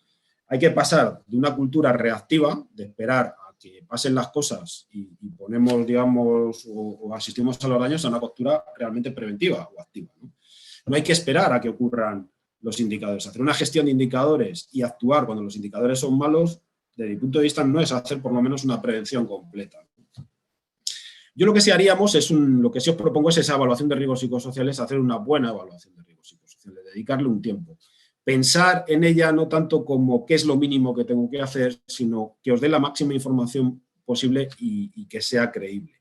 [SPEAKER 4] Hay que pasar de una cultura reactiva, de esperar a que pasen las cosas y ponemos, digamos, o asistimos a los daños, a una cultura realmente preventiva o activa, ¿no? No hay que esperar a que ocurran los indicadores. Hacer una gestión de indicadores y actuar cuando los indicadores son malos, desde mi punto de vista, no es hacer por lo menos una prevención completa. Yo lo que sí haríamos lo que sí os propongo es esa evaluación de riesgos psicosociales, hacer una buena evaluación de riesgos psicosociales, dedicarle un tiempo. Pensar en ella no tanto como qué es lo mínimo que tengo que hacer, sino que os dé la máxima información posible y que sea creíble.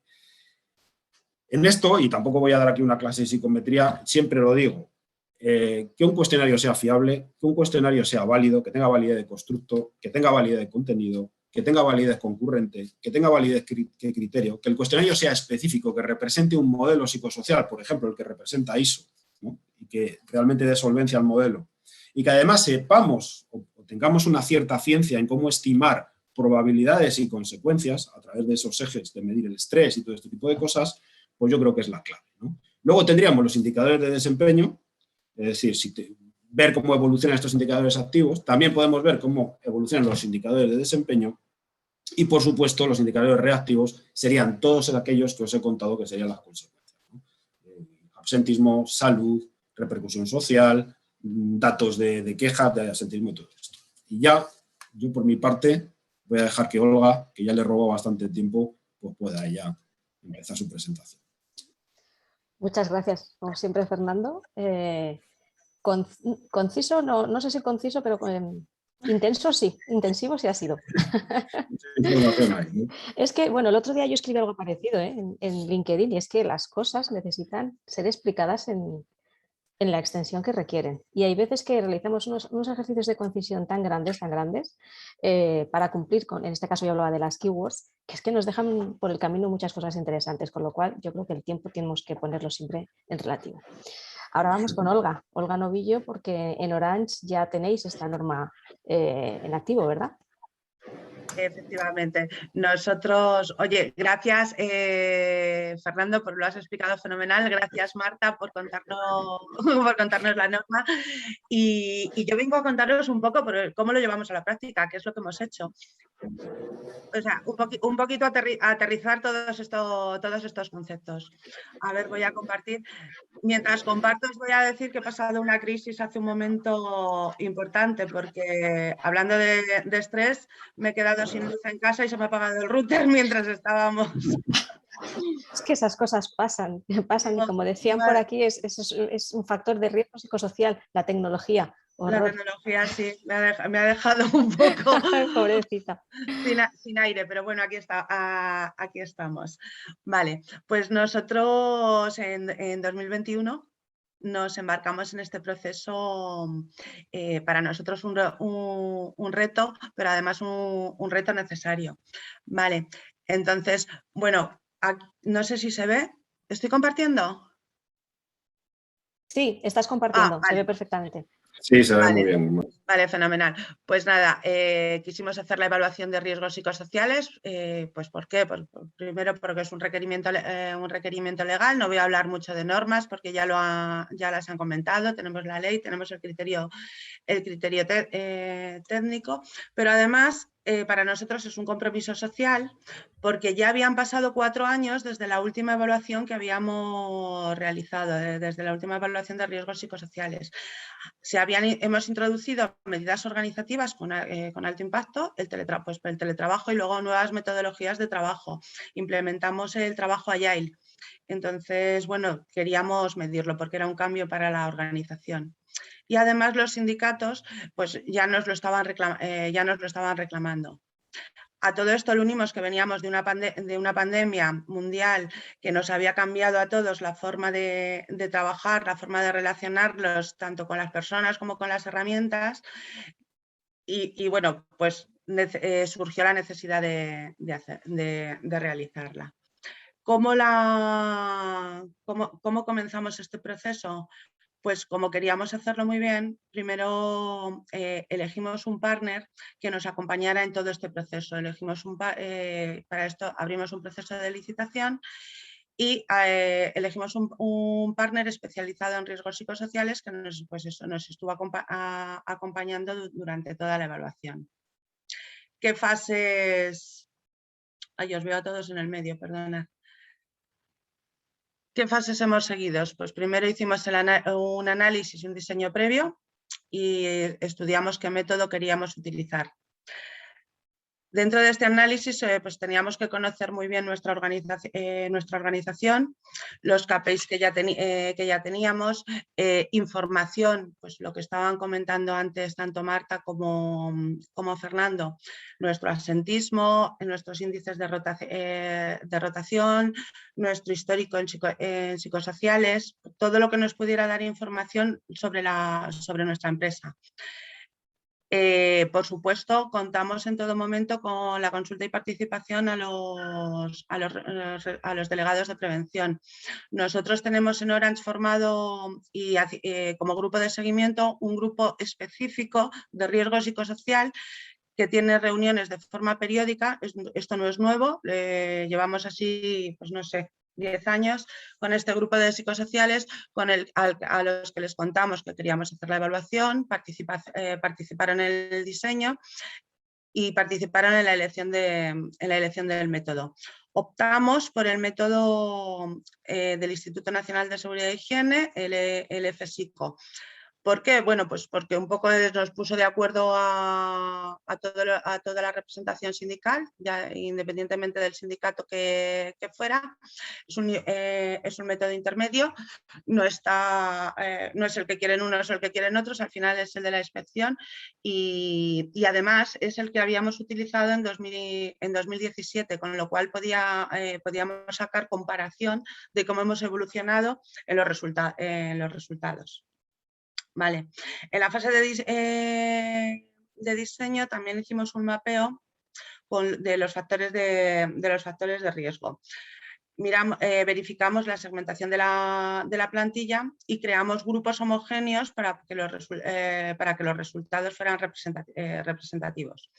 [SPEAKER 4] En esto, y tampoco voy a dar aquí una clase de psicometría, siempre lo digo, que un cuestionario sea fiable, que un cuestionario sea válido, que tenga validez de constructo, que tenga validez de contenido, que tenga validez concurrente, que tenga validez de criterio, que el cuestionario sea específico, que represente un modelo psicosocial, por ejemplo, el que representa ISO, ¿no? Y que realmente dé solvencia al modelo. Y que además sepamos o tengamos una cierta ciencia en cómo estimar probabilidades y consecuencias a través de esos ejes de medir el estrés y todo este tipo de cosas, pues yo creo que es la clave, ¿no? Luego tendríamos los indicadores de desempeño, es decir, ver cómo evolucionan estos indicadores activos. También podemos ver cómo evolucionan los indicadores de desempeño y, por supuesto, los indicadores reactivos serían todos aquellos que os he contado que serían las consecuencias, ¿no? Absentismo, salud, repercusión social, datos de quejas, de absentismo y todo esto. Y ya, yo por mi parte, voy a dejar que Olga, que ya le robó bastante tiempo, pues pueda ella empezar su presentación.
[SPEAKER 1] Muchas gracias, como siempre, Fernando. Conciso, no sé si conciso, pero intenso sí, intensivo sí ha sido. Es que, bueno, el otro día yo escribí algo parecido en LinkedIn, y es que las cosas necesitan ser explicadas en la extensión que requieren. Y hay veces que realizamos unos ejercicios de concisión tan grandes, para cumplir con, en este caso yo hablaba de las keywords, que es que nos dejan por el camino muchas cosas interesantes, con lo cual yo creo que el tiempo tenemos que ponerlo siempre en relativo. Ahora vamos con Olga Novillo, porque en Orange ya tenéis esta norma en activo, ¿verdad?
[SPEAKER 3] Efectivamente. Nosotros, oye, gracias Fernando, por lo has explicado fenomenal. Gracias Marta por contarnos la norma. Y yo vengo a contaros un poco por cómo lo llevamos a la práctica, qué es lo que hemos hecho. O sea, un poquito aterrizar todos estos conceptos. A ver, voy a compartir. Mientras comparto os voy a decir que he pasado una crisis hace un momento importante, porque hablando de estrés me he quedado sin luz en casa y se me ha apagado el router mientras estábamos.
[SPEAKER 1] Es que esas cosas pasan y como decían por aquí, es un factor de riesgo psicosocial, la tecnología. Horror.
[SPEAKER 3] La tecnología sí, me ha dejado un poco
[SPEAKER 1] pobrecita.
[SPEAKER 3] Sin aire, pero bueno, aquí estamos. Vale, pues nosotros en 2021 nos embarcamos en este proceso, para nosotros un reto, pero además un reto necesario. Vale, entonces, bueno, no sé si se ve. ¿Estoy compartiendo?
[SPEAKER 1] Sí, estás compartiendo,
[SPEAKER 3] vale.
[SPEAKER 1] Se ve perfectamente.
[SPEAKER 4] Sí, se ve
[SPEAKER 3] Vale.
[SPEAKER 4] muy bien.
[SPEAKER 3] Vale, fenomenal. Pues nada, quisimos hacer la evaluación de riesgos psicosociales. Pues ¿por qué? Pues, primero porque es un requerimiento legal. No voy a hablar mucho de normas porque ya las han comentado. Tenemos la ley, tenemos el criterio técnico, pero además para nosotros es un compromiso social porque ya habían pasado 4 años desde la última evaluación que habíamos realizado, desde la última evaluación de riesgos psicosociales. Hemos introducido medidas organizativas con alto impacto, el teletrabajo y luego nuevas metodologías de trabajo. Implementamos el trabajo Agile. Entonces, bueno, queríamos medirlo porque era un cambio para la organización. Y además los sindicatos pues, ya nos lo estaban reclamando. A todo esto lo unimos que veníamos de una pandemia mundial que nos había cambiado a todos la forma de trabajar, la forma de relacionarlos tanto con las personas como con las herramientas y bueno, pues surgió la necesidad de realizarla. ¿Cómo comenzamos este proceso? Pues como queríamos hacerlo muy bien, primero elegimos un partner que nos acompañara en todo este proceso. Para esto abrimos un proceso de licitación y elegimos un partner especializado en riesgos psicosociales que nos estuvo acompañando durante toda la evaluación. ¿Qué fases? Ay, os veo a todos en el medio, perdonad. ¿Qué fases hemos seguido? Pues primero hicimos un análisis y un diseño previo y estudiamos qué método queríamos utilizar. Dentro de este análisis pues teníamos que conocer muy bien nuestra organización, los KPIs que ya teníamos, información, pues lo que estaban comentando antes tanto Marta como Fernando, nuestro asentismo, nuestros índices de rotación, nuestro histórico en psicosociales, todo lo que nos pudiera dar información sobre nuestra empresa. Por supuesto, contamos en todo momento con la consulta y participación a los delegados de prevención. Nosotros tenemos en Orange formado y como grupo de seguimiento un grupo específico de riesgo psicosocial que tiene reuniones de forma periódica. Esto no es nuevo, llevamos así, pues no sé, 10 años con este grupo de psicosociales a los que les contamos que queríamos hacer la evaluación, participaron en el diseño y participaron en la elección del método. Optamos por el método del Instituto Nacional de Seguridad e Higiene, el FSICO. ¿Por qué? Bueno, pues porque un poco nos puso de acuerdo a toda la representación sindical, ya independientemente del sindicato que fuera. Es un método intermedio, no es el que quieren unos o el que quieren otros, al final es el de la inspección y además es el que habíamos utilizado en 2017, con lo cual podíamos sacar comparación de cómo hemos evolucionado en los resultados. Vale. En la fase de diseño también hicimos un mapeo de los factores de riesgo. Verificamos la segmentación de la plantilla y creamos grupos homogéneos para que los resultados fueran representativos.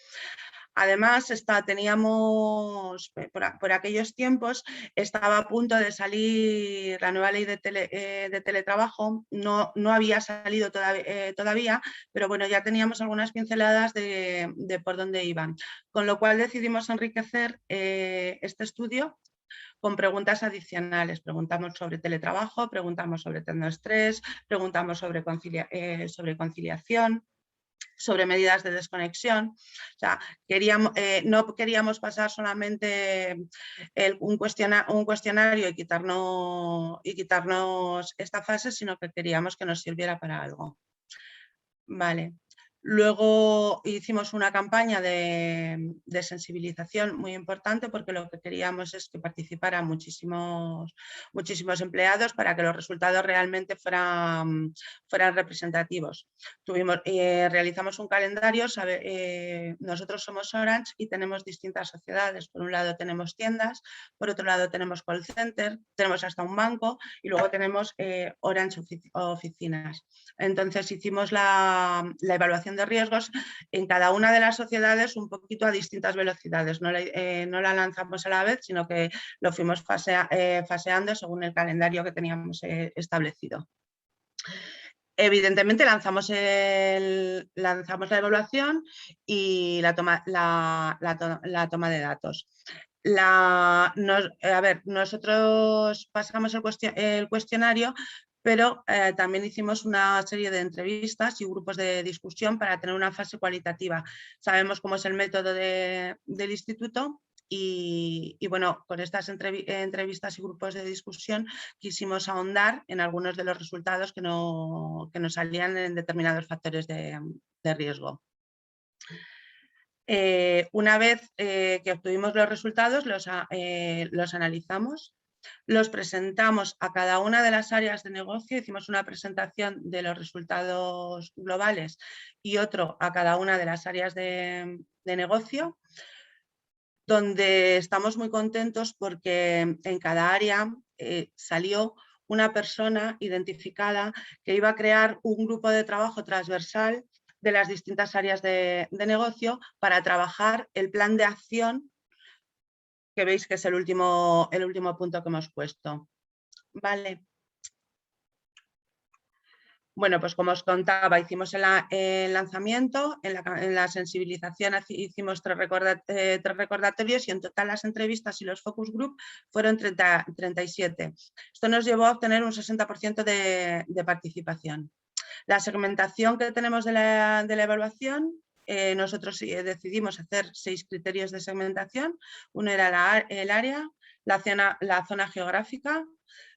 [SPEAKER 3] Además, teníamos, por aquellos tiempos, estaba a punto de salir la nueva ley de teletrabajo, no había salido todavía, pero bueno, ya teníamos algunas pinceladas de por dónde iban, con lo cual decidimos enriquecer este estudio con preguntas adicionales. Preguntamos sobre teletrabajo, preguntamos sobre tecnoestrés, preguntamos sobre conciliación, sobre medidas de desconexión. O sea, no queríamos pasar solamente un cuestionario y quitarnos esta fase, sino que queríamos que nos sirviera para algo. Vale. Luego hicimos una campaña de sensibilización muy importante porque lo que queríamos es que participaran muchísimos empleados para que los resultados realmente fueran representativos. Realizamos un calendario, nosotros somos Orange y tenemos distintas sociedades. Por un lado tenemos tiendas, por otro lado tenemos call center, tenemos hasta un banco y luego tenemos Orange oficinas. Entonces hicimos la evaluación de riesgos en cada una de las sociedades un poquito a distintas velocidades. No la lanzamos a la vez, sino que lo fuimos faseando según el calendario que teníamos establecido. Evidentemente lanzamos la evaluación y la toma de datos. Nosotros pasamos el cuestionario, pero también hicimos una serie de entrevistas y grupos de discusión para tener una fase cualitativa. Sabemos cómo es el método del instituto y bueno, con estas entrevistas y grupos de discusión quisimos ahondar en algunos de los resultados que nos salían en determinados factores de riesgo. Una vez que obtuvimos los resultados, los analizamos, los presentamos a cada una de las áreas de negocio, hicimos una presentación de los resultados globales y otro a cada una de las áreas de negocio, donde estamos muy contentos porque en cada área salió una persona identificada que iba a crear un grupo de trabajo transversal de las distintas áreas de negocio para trabajar el plan de acción, que veis que es el último punto que hemos puesto. Vale. Bueno, pues como os contaba, hicimos el lanzamiento, en la sensibilización hicimos 3 recordatorios y en total las entrevistas y los focus group fueron 37. Esto nos llevó a obtener un 60% de participación. La segmentación que tenemos de la evaluación, nosotros decidimos hacer 6 criterios de segmentación. Uno era el área, la zona geográfica,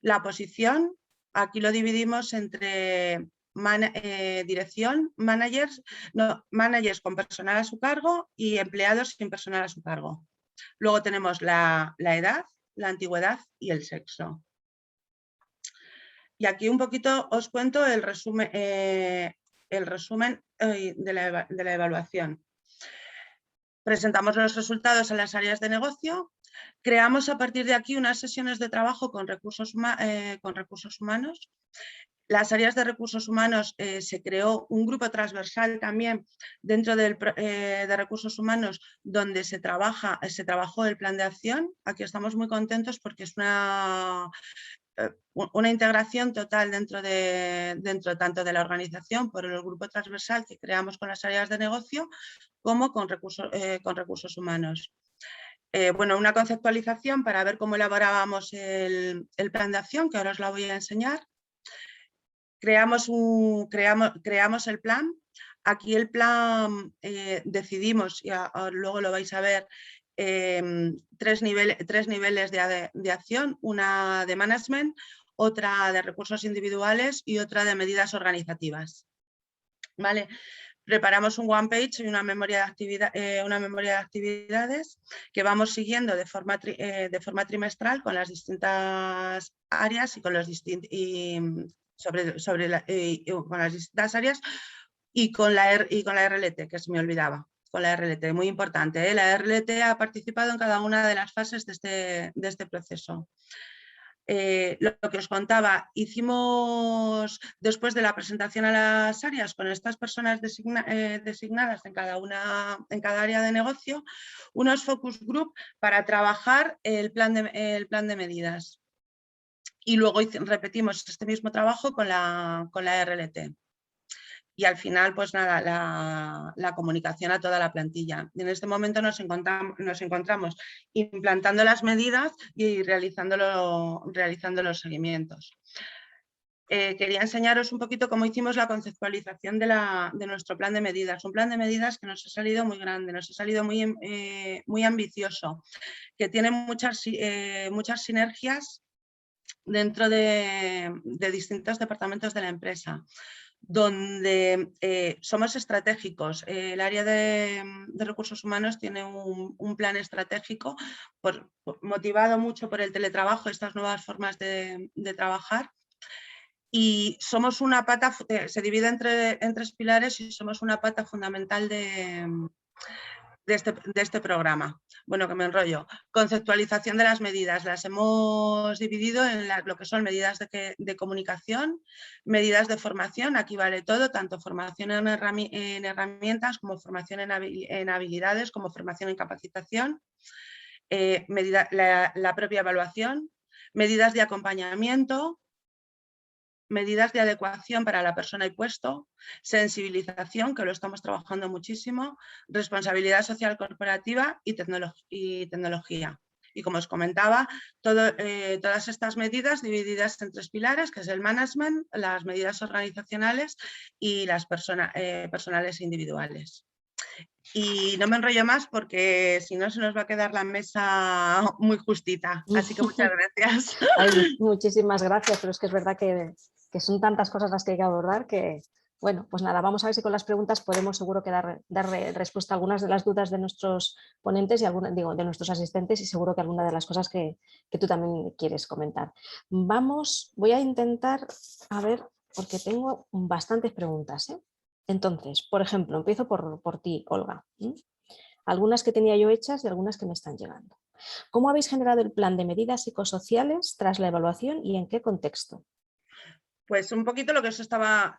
[SPEAKER 3] la posición. Aquí lo dividimos entre dirección, managers con personal a su cargo y empleados sin personal a su cargo. Luego tenemos la edad, la antigüedad y el sexo. Y aquí un poquito os cuento el resumen de la evaluación. Presentamos los resultados en las áreas de negocio. Creamos a partir de aquí unas sesiones de trabajo con recursos humanos. Las áreas de recursos humanos se creó un grupo transversal también dentro de recursos humanos donde se trabajó el plan de acción. Aquí estamos muy contentos porque es una integración total dentro tanto de la organización por el grupo transversal que creamos con las áreas de negocio como con recursos humanos. Bueno, una conceptualización para ver cómo elaborábamos el plan de acción, que ahora os la voy a enseñar. Creamos el plan. Aquí el plan decidimos, y luego lo vais a ver, 3 niveles de acción, una de management, otra de recursos individuales y otra de medidas organizativas. ¿Vale? Preparamos un one page y una memoria de actividades que vamos siguiendo de forma trimestral con las distintas áreas y con las distintas áreas y con la RLT, que se me olvidaba. Con la RLT, muy importante. La RLT ha participado en cada una de las fases de este proceso. Lo que os contaba, hicimos después de la presentación a las áreas con estas personas designadas en cada área de negocio, unos focus group para trabajar el plan de medidas. Y luego repetimos este mismo trabajo con la RLT. Y al final, pues nada, la comunicación a toda la plantilla. Y en este momento nos encontramos implantando las medidas y realizando los seguimientos. Quería enseñaros un poquito cómo hicimos la conceptualización de nuestro plan de medidas. Un plan de medidas que nos ha salido muy grande, nos ha salido muy ambicioso, que tiene muchas sinergias dentro de distintos departamentos de la empresa. donde somos estratégicos. El área de recursos humanos tiene un plan estratégico motivado mucho por el teletrabajo, estas nuevas formas de trabajar. Y somos una pata, se divide en 3 pilares y somos una pata fundamental de este programa. Bueno, que me enrollo. Conceptualización de las medidas. Las hemos dividido en lo que son medidas de comunicación, medidas de formación, aquí vale todo, tanto formación en herramientas como formación en habilidades, como formación en capacitación, la propia evaluación, medidas de acompañamiento, medidas de adecuación para la persona y puesto, sensibilización, que lo estamos trabajando muchísimo, responsabilidad social corporativa y tecnología. Y como os comentaba, todas estas medidas divididas en 3 pilares, que es el management, las medidas organizacionales y las personales e individuales. Y no me enrollo más porque si no se nos va a quedar la mesa muy justita. Así que muchas gracias.
[SPEAKER 1] Ay, muchísimas gracias, pero es que es verdad que son tantas cosas las que hay que abordar que, bueno, pues nada, vamos a ver si con las preguntas podemos seguro que dar respuesta a algunas de las dudas de nuestros ponentes y de nuestros asistentes, y seguro que alguna de las cosas que tú también quieres comentar. Voy a intentar, a ver, porque tengo bastantes preguntas, ¿eh? Entonces, por ejemplo, empiezo por ti, Olga. Algunas que tenía yo hechas y algunas que me están llegando. ¿Cómo habéis generado el plan de medidas psicosociales tras la evaluación y en qué contexto?
[SPEAKER 3] Pues un poquito lo que os estaba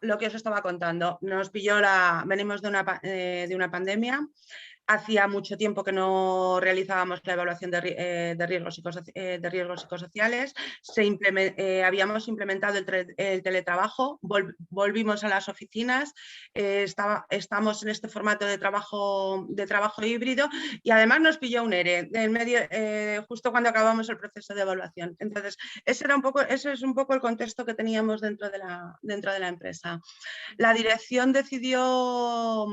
[SPEAKER 3] contando. Nos pilló venimos de una pandemia. Hacía mucho tiempo que no realizábamos la evaluación de riesgos psicosociales. Habíamos implementado el teletrabajo, volvimos a las oficinas, estamos en este formato de trabajo híbrido y además nos pilló un ERE en medio, justo cuando acabamos el proceso de evaluación. Entonces, ese es un poco el contexto que teníamos dentro de la empresa. La dirección decidió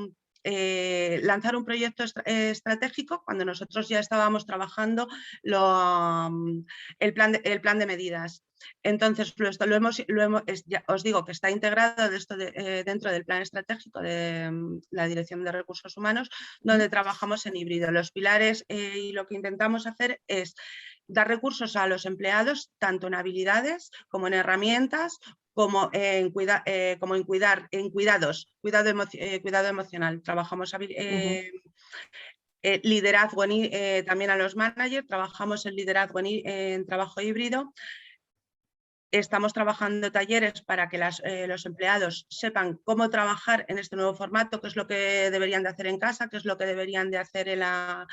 [SPEAKER 3] lanzar un proyecto estratégico cuando nosotros ya estábamos trabajando el plan de medidas. Entonces, os digo que está integrado dentro del plan estratégico de la Dirección de Recursos Humanos, donde trabajamos en híbrido. Los pilares y lo que intentamos hacer es dar recursos a los empleados, tanto en habilidades como en herramientas, como en cuidados, cuidado emocional. Trabajamos liderazgo también a los managers, trabajamos en liderazgo en trabajo híbrido. Estamos trabajando talleres para que los empleados sepan cómo trabajar en este nuevo formato, qué es lo que deberían de hacer en casa, qué es lo que deberían de hacer en la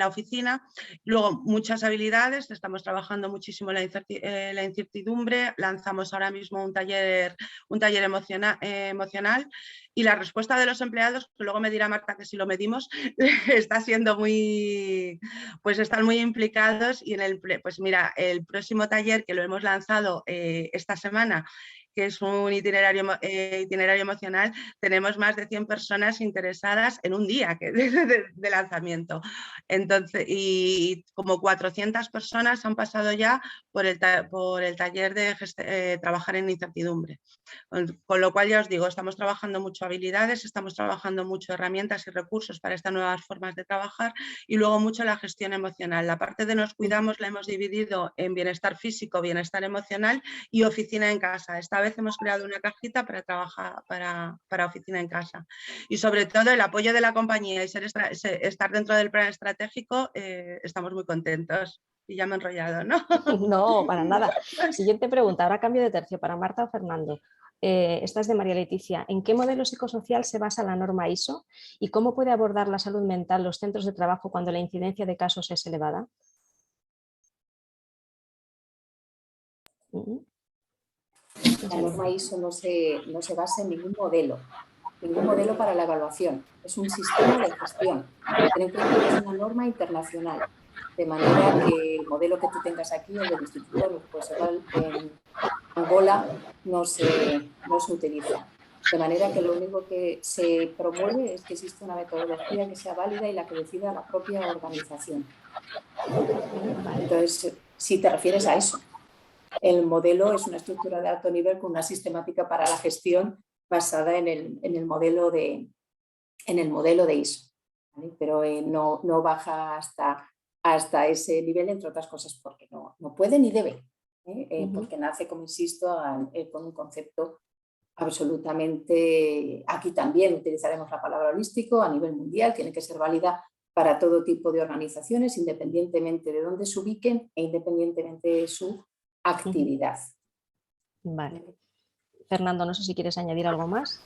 [SPEAKER 3] oficina. Luego, muchas habilidades, estamos trabajando muchísimo la incertidumbre, lanzamos ahora mismo un taller emocional y la respuesta de los empleados, que luego me dirá Marta que si lo medimos, está siendo pues están muy implicados y pues mira, el próximo taller que lo hemos lanzado esta semana, que es un itinerario emocional, tenemos más de 100 personas interesadas en un día de lanzamiento. Entonces, y como 400 personas han pasado ya por el taller de trabajar en incertidumbre. Con lo cual ya os digo, estamos trabajando mucho habilidades, estamos trabajando mucho herramientas y recursos para estas nuevas formas de trabajar y luego mucho la gestión emocional. La parte de nos cuidamos la hemos dividido en bienestar físico, bienestar emocional y oficina en casa. Esta vez hemos creado una cajita para trabajar para oficina en casa. Y sobre todo el apoyo de la compañía y estar dentro del plan estratégico, estamos muy contentos. Y ya me he enrollado, ¿no?
[SPEAKER 1] No, para nada. Siguiente pregunta, ahora cambio de tercio para Marta o Fernando. Esta es de María Leticia. ¿En qué modelo psicosocial se basa la norma ISO y cómo puede abordar la salud mental los centros de trabajo cuando la incidencia de casos es elevada?
[SPEAKER 2] La norma ISO no se basa en ningún modelo para la evaluación. Es un sistema de gestión. Ten en cuenta que es una norma internacional, de manera que el modelo que tú tengas aquí, el del Instituto en Angola, no se utiliza. De manera que lo único que se promueve es que exista una metodología que sea válida y la que decida la propia organización. Entonces, si te refieres a eso, el modelo es una estructura de alto nivel con una sistemática para la gestión basada en el modelo de ISO, ¿vale? Pero no baja hasta ese nivel, entre otras cosas porque no puede ni debe, porque nace, como insisto, con un concepto absolutamente, aquí también utilizaremos la palabra holístico a nivel mundial, tiene que ser válida para todo tipo de organizaciones, independientemente de dónde se ubiquen e independientemente de su actividad.
[SPEAKER 1] Vale. Fernando, no sé si quieres añadir algo más.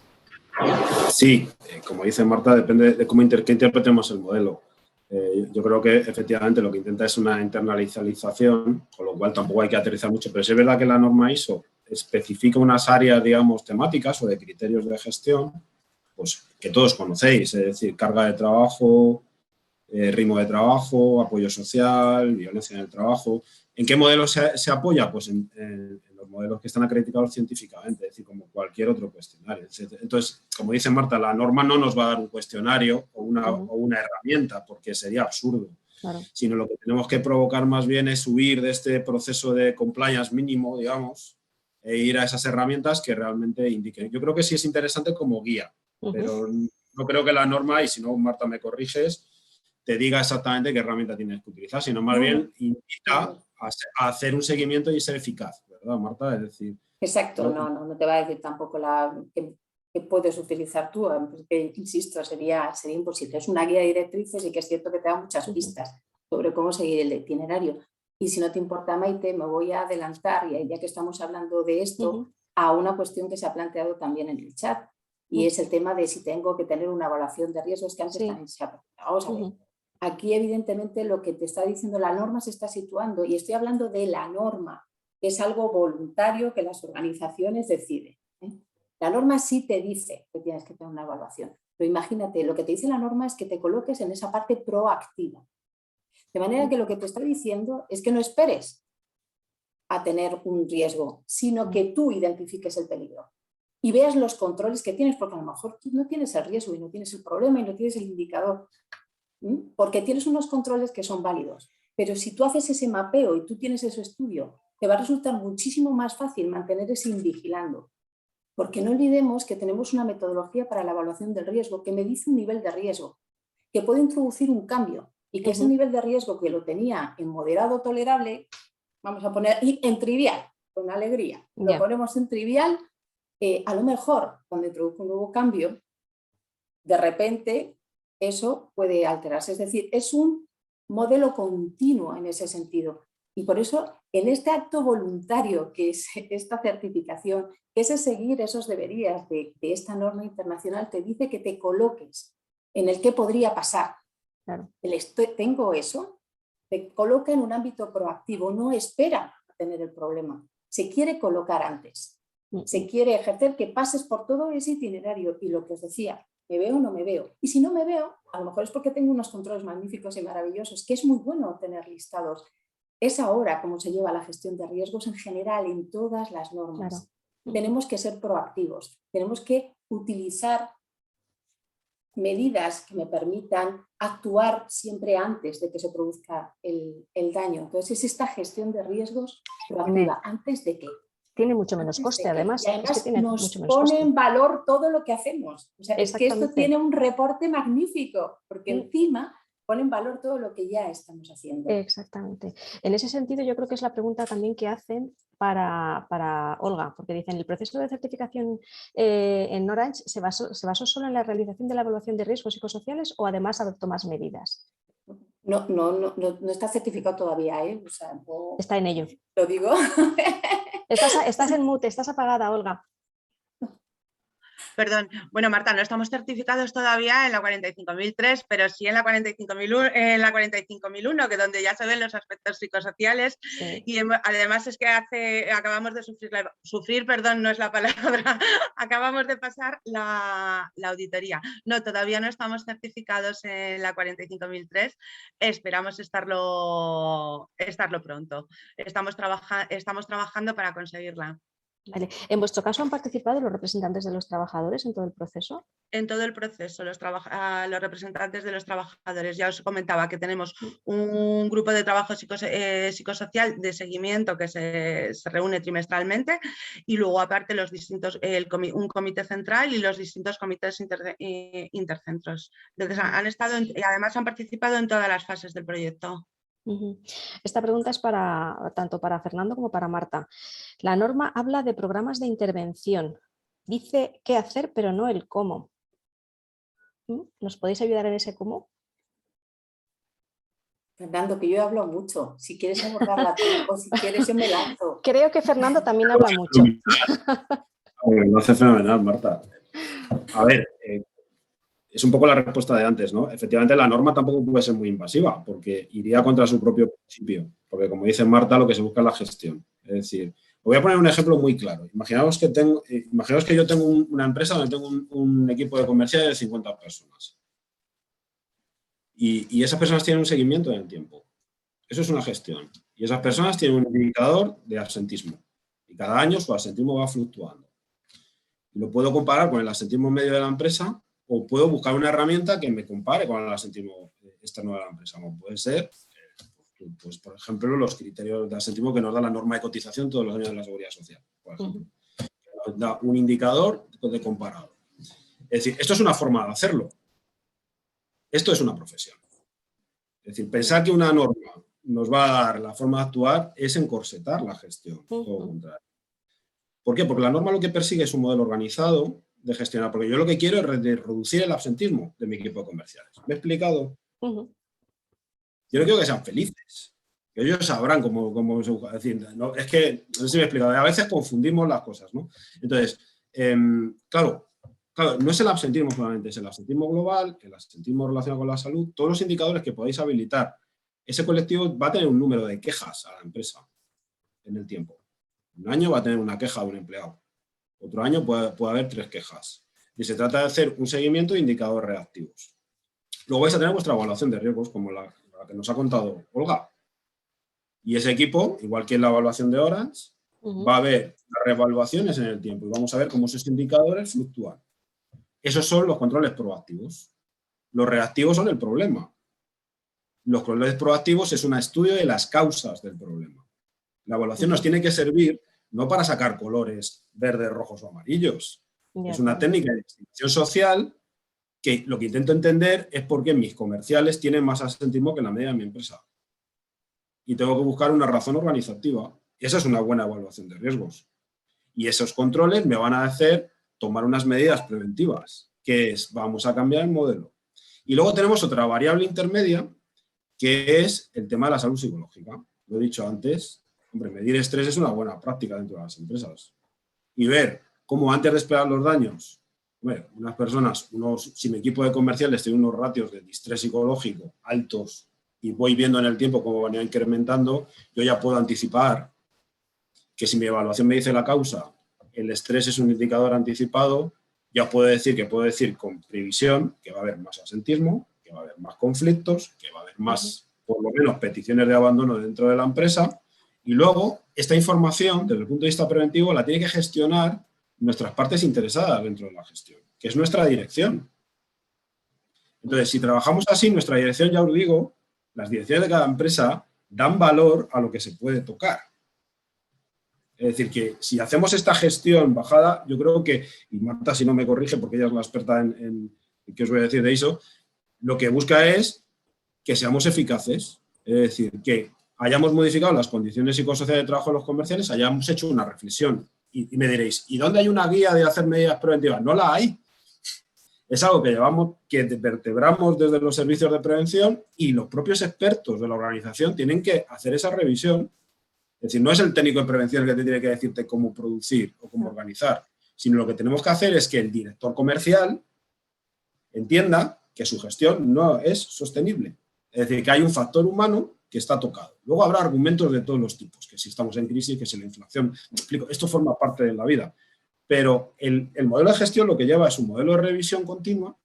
[SPEAKER 4] Sí, como dice Marta, depende de cómo qué interpretemos el modelo. Yo creo que efectivamente lo que intenta es una internacionalización, con lo cual tampoco hay que aterrizar mucho, pero sí es verdad que la norma ISO especifica unas áreas, digamos, temáticas o de criterios de gestión, pues que todos conocéis, es decir, carga de trabajo, ritmo de trabajo, apoyo social, violencia en el trabajo. ¿En qué modelo se apoya? Pues en los modelos que están acreditados científicamente, es decir, como cualquier otro cuestionario. Entonces, como dice Marta, la norma no nos va a dar un cuestionario o una herramienta, porque sería absurdo. Claro. Sino lo que tenemos que provocar más bien es huir de este proceso de compliance mínimo, digamos, e ir a esas herramientas que realmente indiquen. Yo creo que sí es interesante como guía, pero no creo que la norma, y si no, Marta, me corriges, te diga exactamente qué herramienta tienes que utilizar, sino más bien invita a hacer un seguimiento y ser eficaz, ¿verdad, Marta? Es decir...
[SPEAKER 2] Exacto, no te va a decir tampoco que puedes utilizar tú, porque, insisto, sería imposible. Es una guía de directrices y que es cierto que te da muchas pistas sobre cómo seguir el itinerario. Y si no te importa, Maite, me voy a adelantar, y ya que estamos hablando de esto, a una cuestión que se ha planteado también en el chat, y es el tema de si tengo que tener una evaluación de riesgos, que antes también se ha planteado. Vamos a ver. Aquí, evidentemente, lo que te está diciendo la norma se está situando, y estoy hablando de la norma, que es algo voluntario que las organizaciones deciden. La norma sí te dice que tienes que tener una evaluación, pero imagínate, lo que te dice la norma es que te coloques en esa parte proactiva. De manera que lo que te está diciendo es que no esperes a tener un riesgo, sino que tú identifiques el peligro y veas los controles que tienes, porque a lo mejor tú no tienes el riesgo y no tienes el problema y no tienes el indicador, porque tienes unos controles que son válidos. Pero si tú haces ese mapeo y tú tienes ese estudio, te va a resultar muchísimo más fácil mantener ese vigilando. Porque no olvidemos que tenemos una metodología para la evaluación del riesgo que me dice un nivel de riesgo, que puede introducir un cambio y que ese nivel de riesgo que lo tenía en moderado tolerable, vamos a poner en trivial, con alegría, lo ponemos en trivial, a lo mejor cuando introduzco un nuevo cambio, de repente eso puede alterarse. Es decir, es un modelo continuo en ese sentido. Y por eso, en este acto voluntario que es esta certificación, ese seguir esos deberías de esta norma internacional, te dice que te coloques en el que podría pasar. Claro. Tengo eso, te coloca en un ámbito proactivo, no espera a tener el problema, se quiere colocar antes, se quiere ejercer que pases por todo ese itinerario. Y lo que os decía, ¿me veo o no me veo? Y si no me veo, a lo mejor es porque tengo unos controles magníficos y maravillosos, que es muy bueno tener listados. Es ahora como se lleva la gestión de riesgos en general en todas las normas. Claro. Tenemos que ser proactivos, tenemos que utilizar medidas que me permitan actuar siempre antes de que se produzca el daño. Entonces es esta gestión de riesgos proactiva, antes de que.
[SPEAKER 1] Tiene mucho menos coste, además.
[SPEAKER 2] Y además
[SPEAKER 1] es que
[SPEAKER 2] nos pone en valor todo lo que hacemos. O sea, es que esto tiene un reporte magnífico, porque encima pone en valor todo lo que ya estamos haciendo.
[SPEAKER 1] Exactamente. En ese sentido, yo creo que es la pregunta también que hacen para Olga, porque dicen, ¿el proceso de certificación en Orange se basó solo en la realización de la evaluación de riesgos psicosociales o además adoptó más medidas?
[SPEAKER 2] No está certificado todavía, ¿eh? O sea,
[SPEAKER 1] está en ello.
[SPEAKER 2] Lo digo.
[SPEAKER 1] Estás en mute, estás apagada, Olga.
[SPEAKER 3] Perdón. Bueno, Marta, no estamos certificados todavía en la 45003, pero sí en la 45001, que es donde ya se ven los aspectos psicosociales. Sí. Y además es que acabamos de sufrir, no es la palabra, acabamos de pasar la auditoría. No, todavía no estamos certificados en la 45003, esperamos estarlo pronto. Estamos trabajando para conseguirla.
[SPEAKER 1] Vale. ¿En vuestro caso han participado los representantes de los trabajadores en todo el proceso?
[SPEAKER 3] en todo el proceso, a los representantes de los trabajadores. Ya os comentaba que tenemos un grupo de trabajo psicosocial de seguimiento que se reúne trimestralmente, y luego aparte un comité central y los distintos comités intercentros. Entonces han estado y además han participado en todas las fases del proyecto.
[SPEAKER 1] Esta pregunta es tanto para Fernando como para Marta. La norma habla de programas de intervención. Dice qué hacer, pero no el cómo. ¿Nos podéis ayudar en ese cómo?
[SPEAKER 2] Fernando, que yo hablo mucho. Si quieres abordarla tú o si quieres yo me lanzo.
[SPEAKER 1] Creo que Fernando también habla mucho.
[SPEAKER 4] Lo hace fenomenal, Marta. A ver, es un poco la respuesta de antes, ¿no? Efectivamente, la norma tampoco puede ser muy invasiva porque iría contra su propio principio. Porque, como dice Marta, lo que se busca es la gestión. Es decir, voy a poner un ejemplo muy claro. Imaginaos que yo tengo una empresa donde tengo un equipo de comerciales de 50 personas. Y esas personas tienen un seguimiento en el tiempo. Eso es una gestión. Y esas personas tienen un indicador de absentismo. Y cada año su absentismo va fluctuando. Y lo puedo comparar con el absentismo medio de la empresa, o puedo buscar una herramienta que me compare con el absentismo externo de la empresa. Como puede ser, pues, por ejemplo, los criterios de absentismo que nos da la norma de cotización todos los años de la Seguridad Social. Por ejemplo. Nos da un indicador de comparado. Es decir, esto es una forma de hacerlo. Esto es una profesión. Es decir, pensar que una norma nos va a dar la forma de actuar es encorsetar la gestión. Todo lo contrario. ¿Por qué? Porque la norma lo que persigue es un modelo organizado de gestionar, porque yo lo que quiero es reducir el absentismo de mi equipo de comerciales. ¿Me he explicado? Yo no quiero que sean felices, que ellos sabrán cómo es decir, no, es que, no sé si me he explicado, a veces confundimos las cosas, ¿no? Entonces, claro, no es el absentismo solamente, es el absentismo global, el absentismo relacionado con la salud, todos los indicadores que podéis habilitar. Ese colectivo va a tener un número de quejas a la empresa en el tiempo. Un año va a tener una queja de un empleado. Otro año puede haber 3 quejas. Y se trata de hacer un seguimiento de indicadores reactivos. Luego vais a tener vuestra evaluación de riesgos, como la que nos ha contado Olga. Y ese equipo, igual que en la evaluación de horas, va a haber reevaluaciones en el tiempo. Y vamos a ver cómo esos indicadores fluctúan. Esos son los controles proactivos. Los reactivos son el problema. Los controles proactivos es un estudio de las causas del problema. La evaluación nos tiene que servir no para sacar colores verdes, rojos o amarillos. Es una técnica de investigación social que lo que intento entender es por qué mis comerciales tienen más absentismo que la media de mi empresa. Y tengo que buscar una razón organizativa. Esa es una buena evaluación de riesgos. Y esos controles me van a hacer tomar unas medidas preventivas, que es, vamos a cambiar el modelo. Y luego tenemos otra variable intermedia, que es el tema de la salud psicológica. Lo he dicho antes. Hombre, medir estrés es una buena práctica dentro de las empresas. Y ver cómo antes de esperar los daños, bueno, unas personas, si mi equipo de comerciales tiene unos ratios de distrés psicológico altos y voy viendo en el tiempo cómo van incrementando, yo ya puedo anticipar que si mi evaluación me dice la causa, el estrés es un indicador anticipado, ya puedo decir con previsión que va a haber más absentismo, que va a haber más conflictos, que va a haber más, por lo menos, peticiones de abandono dentro de la empresa. Y luego, esta información, desde el punto de vista preventivo, la tiene que gestionar nuestras partes interesadas dentro de la gestión, que es nuestra dirección. Entonces, si trabajamos así, nuestra dirección, ya os digo, las direcciones de cada empresa dan valor a lo que se puede tocar. Es decir, que si hacemos esta gestión bajada, yo creo que, y Marta si no me corrige porque ella es la experta en ¿qué os voy a decir de ISO? Lo que busca es que seamos eficaces, es decir, que hayamos modificado las condiciones psicosociales de trabajo de los comerciales, hayamos hecho una reflexión. Y me diréis, ¿y dónde hay una guía de hacer medidas preventivas? No la hay. Es algo que vertebramos desde los servicios de prevención y los propios expertos de la organización tienen que hacer esa revisión. Es decir, no es el técnico de prevención el que te tiene que decirte cómo producir o cómo organizar, sino lo que tenemos que hacer es que el director comercial entienda que su gestión no es sostenible. Es decir, que hay un factor humano que está tocado. Luego habrá argumentos de todos los tipos, que si estamos en crisis, que si la inflación... Me explico, esto forma parte de la vida. Pero el modelo de gestión lo que lleva es un modelo de revisión continua.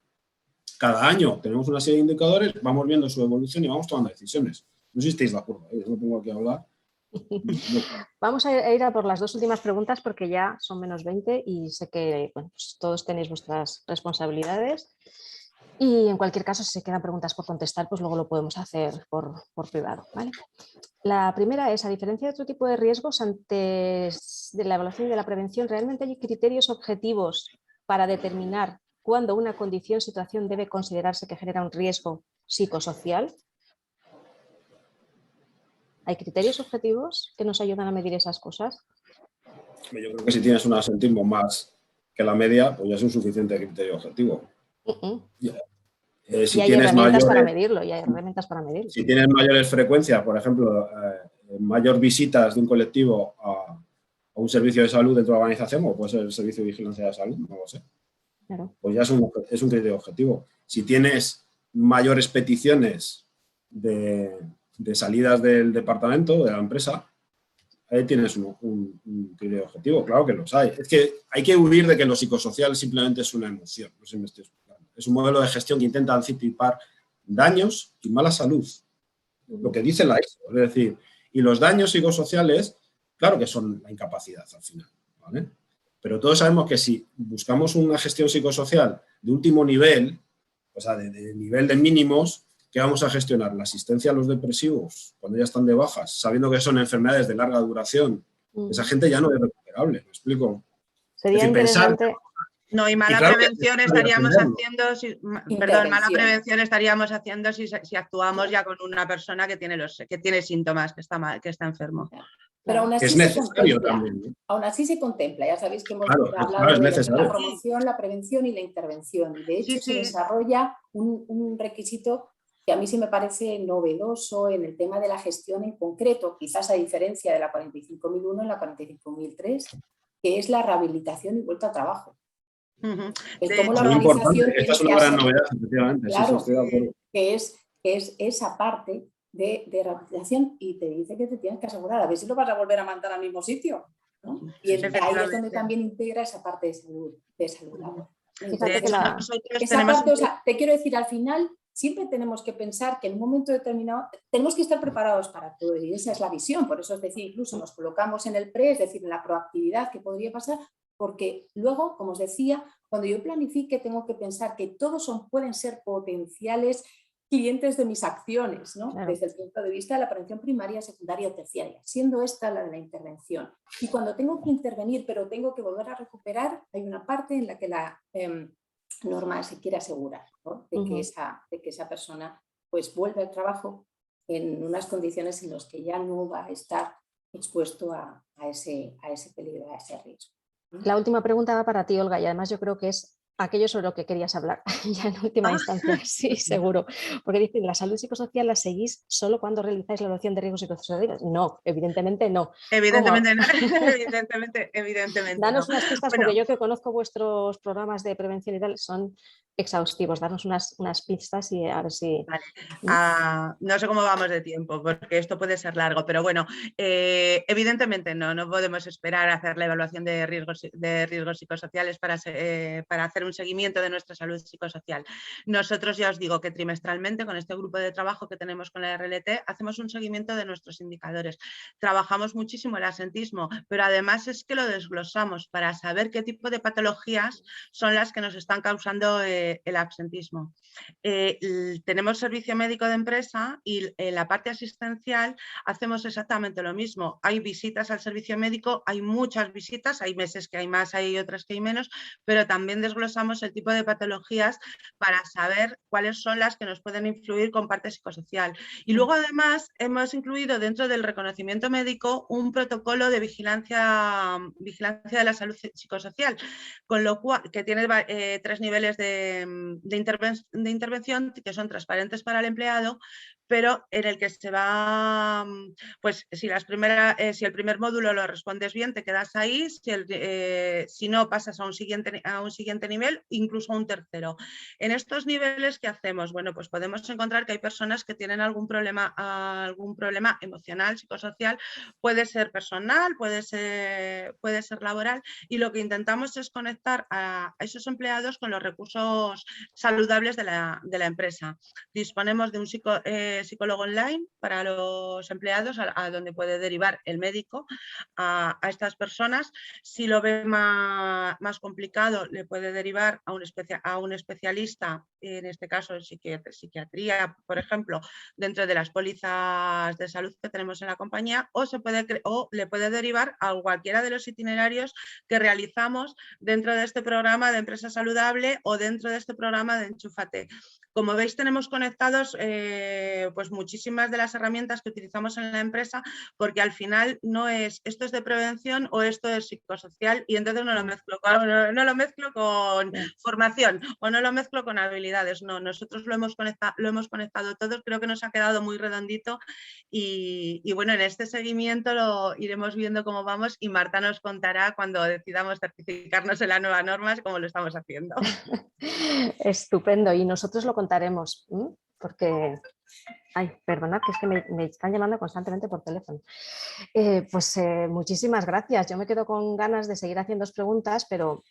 [SPEAKER 4] Cada año tenemos una serie de indicadores, vamos viendo su evolución y vamos tomando decisiones. No sé si estáis de acuerdo, yo no pongo aquí a hablar.
[SPEAKER 1] Vamos a ir a por las dos últimas preguntas porque ya son menos 20 y sé que bueno, pues todos tenéis vuestras responsabilidades. Y en cualquier caso, si se quedan preguntas por contestar, pues luego lo podemos hacer por privado, ¿vale? La primera es, a diferencia de otro tipo de riesgos, antes de la evaluación y de la prevención, ¿realmente hay criterios objetivos para determinar cuándo una condición o situación debe considerarse que genera un riesgo psicosocial? ¿Hay criterios objetivos que nos ayudan a medir esas cosas?
[SPEAKER 4] Yo creo que si tienes un asentismo más que la media, pues ya es un suficiente criterio objetivo. Si
[SPEAKER 1] y hay
[SPEAKER 4] tienes
[SPEAKER 1] herramientas para
[SPEAKER 4] mayores,
[SPEAKER 1] medirlo, y hay herramientas para medirlo.
[SPEAKER 4] Si tienes mayores frecuencias, por ejemplo, mayor visitas de un colectivo a un servicio de salud dentro de la organización, o puede ser el servicio de vigilancia de salud, no lo sé.
[SPEAKER 1] Claro.
[SPEAKER 4] Pues ya es un criterio objetivo. Si tienes mayores peticiones de salidas del departamento, de la empresa, ahí tienes un criterio objetivo. Claro que los hay. Es que hay que huir de que lo psicosocial simplemente es una emoción. No sé si me estoy explicando. Es un modelo de gestión que intenta anticipar daños y mala salud. Lo que dice la ISO. Es decir, y los daños psicosociales, claro que son la incapacidad al final, ¿vale? Pero todos sabemos que si buscamos una gestión psicosocial de último nivel, o sea, de nivel de mínimos, ¿qué vamos a gestionar? La asistencia a los depresivos, cuando ya están de bajas, sabiendo que son enfermedades de larga duración. Esa gente ya no es recuperable, ¿me explico?
[SPEAKER 1] Sería
[SPEAKER 4] es decir,
[SPEAKER 1] interesante...
[SPEAKER 4] pensar...
[SPEAKER 3] No, y mala prevención estaríamos haciendo, si actuamos ya con una persona que tiene síntomas, que está mal, que está enfermo.
[SPEAKER 2] Pero aún así
[SPEAKER 4] es necesario también, ¿no?
[SPEAKER 2] Aún así se contempla, ya sabéis que hemos
[SPEAKER 4] es
[SPEAKER 2] hablado de
[SPEAKER 4] necesario.
[SPEAKER 2] la promoción, la prevención y la intervención. Y de hecho se desarrolla un requisito que a mí sí me parece novedoso en el tema de la gestión en concreto, quizás a diferencia de la 45.001 en la 45.003, que es la rehabilitación y vuelta a trabajo. Es como la organización
[SPEAKER 4] esta es una gran novedad, efectivamente.
[SPEAKER 2] Claro,
[SPEAKER 4] sí, estoy de acuerdo.
[SPEAKER 2] que es esa parte de rehabilitación y te dice que te tienes que asegurar, a ver si lo vas a volver a mandar al mismo sitio, ¿no? Y ahí es donde también integra esa parte de salud.
[SPEAKER 1] Fíjate que
[SPEAKER 2] esa parte, o sea, te quiero decir, al final siempre tenemos que pensar que en un momento determinado tenemos que estar preparados para todo y esa es la visión, por eso es decir, incluso nos colocamos en el pre, es decir, en la proactividad que podría pasar, porque luego, como os decía, cuando yo planifique tengo que pensar que todos pueden ser potenciales clientes de mis acciones, ¿no? Claro. Desde el punto de vista de la prevención primaria, secundaria o terciaria, siendo esta la de la intervención. Y cuando tengo que intervenir, pero tengo que volver a recuperar, hay una parte en la que la norma se quiere asegurar, ¿no? de que esa persona pues vuelve al trabajo en unas condiciones en las que ya no va a estar expuesto a ese peligro, a ese riesgo.
[SPEAKER 1] La última pregunta va para ti, Olga, y además yo creo que es aquello sobre lo que querías hablar, ya en última instancia, sí, seguro. Porque dicen, ¿la salud psicosocial la seguís solo cuando realizáis la evaluación de riesgos psicosociales? No, evidentemente no.
[SPEAKER 3] Evidentemente no, evidentemente
[SPEAKER 1] Danos
[SPEAKER 3] no.
[SPEAKER 1] unas pistas,
[SPEAKER 3] bueno,
[SPEAKER 1] porque yo que conozco vuestros programas de prevención y tal, son exhaustivos. Darnos unas pistas y a ver si...
[SPEAKER 3] Vale. No sé cómo vamos de tiempo, porque esto puede ser largo, pero bueno, evidentemente no podemos esperar a hacer la evaluación de riesgos psicosociales para hacer un seguimiento de nuestra salud psicosocial. Nosotros ya os digo que trimestralmente con este grupo de trabajo que tenemos con la RLT hacemos un seguimiento de nuestros indicadores. Trabajamos muchísimo el asentismo, pero además es que lo desglosamos para saber qué tipo de patologías son las que nos están causando el absentismo. Tenemos servicio médico de empresa y en la parte asistencial hacemos exactamente lo mismo. Hay visitas al servicio médico, hay muchas visitas, hay meses que hay más, hay otras que hay menos, pero también desglosamos el tipo de patologías para saber cuáles son las que nos pueden influir con parte psicosocial. Y luego además hemos incluido dentro del reconocimiento médico un protocolo de vigilancia de la salud psicosocial, con lo cual que tiene 3 niveles de intervención que son transparentes para el empleado, pero en el que se va, pues si el primer módulo lo respondes bien, te quedas ahí, si no pasas a un siguiente nivel, incluso a un tercero. En estos niveles, ¿qué hacemos? Bueno, pues podemos encontrar que hay personas que tienen algún problema emocional, psicosocial, puede ser personal, puede ser laboral, y lo que intentamos es conectar a esos empleados con los recursos saludables de la empresa. Disponemos de de psicólogo online para los empleados, a donde puede derivar el médico a estas personas. Si lo ve más complicado, le puede derivar a un especialista, en este caso en psiquiatría, por ejemplo, dentro de las pólizas de salud que tenemos en la compañía, o le puede derivar a cualquiera de los itinerarios que realizamos dentro de este programa de Empresa Saludable o dentro de este programa de Enchúfate. Como veis, tenemos conectados pues muchísimas de las herramientas que utilizamos en la empresa, porque al final no es esto es de prevención o esto es psicosocial, y entonces no lo mezclo con formación o no lo mezclo con habilidades. No, nosotros lo hemos conectado todos, creo que nos ha quedado muy redondito y bueno, en este seguimiento lo iremos viendo cómo vamos y Marta nos contará cuando decidamos certificarnos en las nuevas normas cómo lo estamos haciendo.
[SPEAKER 1] Estupendo, y nosotros lo contaremos, porque... Ay, perdonad, que es que me están llamando constantemente por teléfono. Muchísimas gracias. Yo me quedo con ganas de seguir haciendo preguntas, pero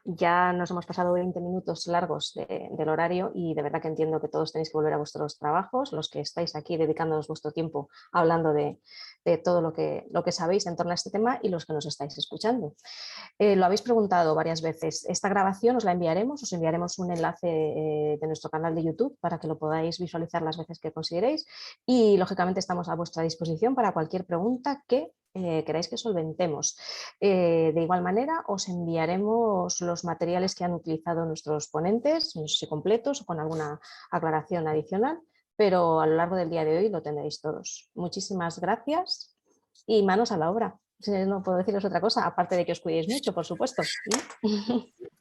[SPEAKER 1] ya nos hemos pasado 20 minutos largos del horario y de verdad que entiendo que todos tenéis que volver a vuestros trabajos, los que estáis aquí dedicándonos vuestro tiempo hablando de todo lo que sabéis en torno a este tema y los que nos estáis escuchando. Lo habéis preguntado varias veces. Esta grabación os enviaremos un enlace de nuestro canal de YouTube para que lo podáis visualizar las veces que consideréis y lógicamente estamos a vuestra disposición para cualquier pregunta que queráis que solventemos. De igual manera os enviaremos los materiales que han utilizado nuestros ponentes, no sé si completos o con alguna aclaración adicional, pero a lo largo del día de hoy lo tendréis todos. Muchísimas gracias y manos a la obra. No puedo deciros otra cosa, aparte de que os cuidéis mucho, por supuesto.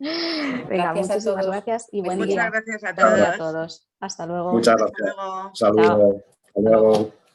[SPEAKER 1] Venga, muchísimas gracias y buen día.
[SPEAKER 3] Muchas gracias a todos.
[SPEAKER 1] A todos. Hasta luego.
[SPEAKER 4] Muchas gracias.
[SPEAKER 3] Hasta luego.
[SPEAKER 4] Saludos. Hasta luego.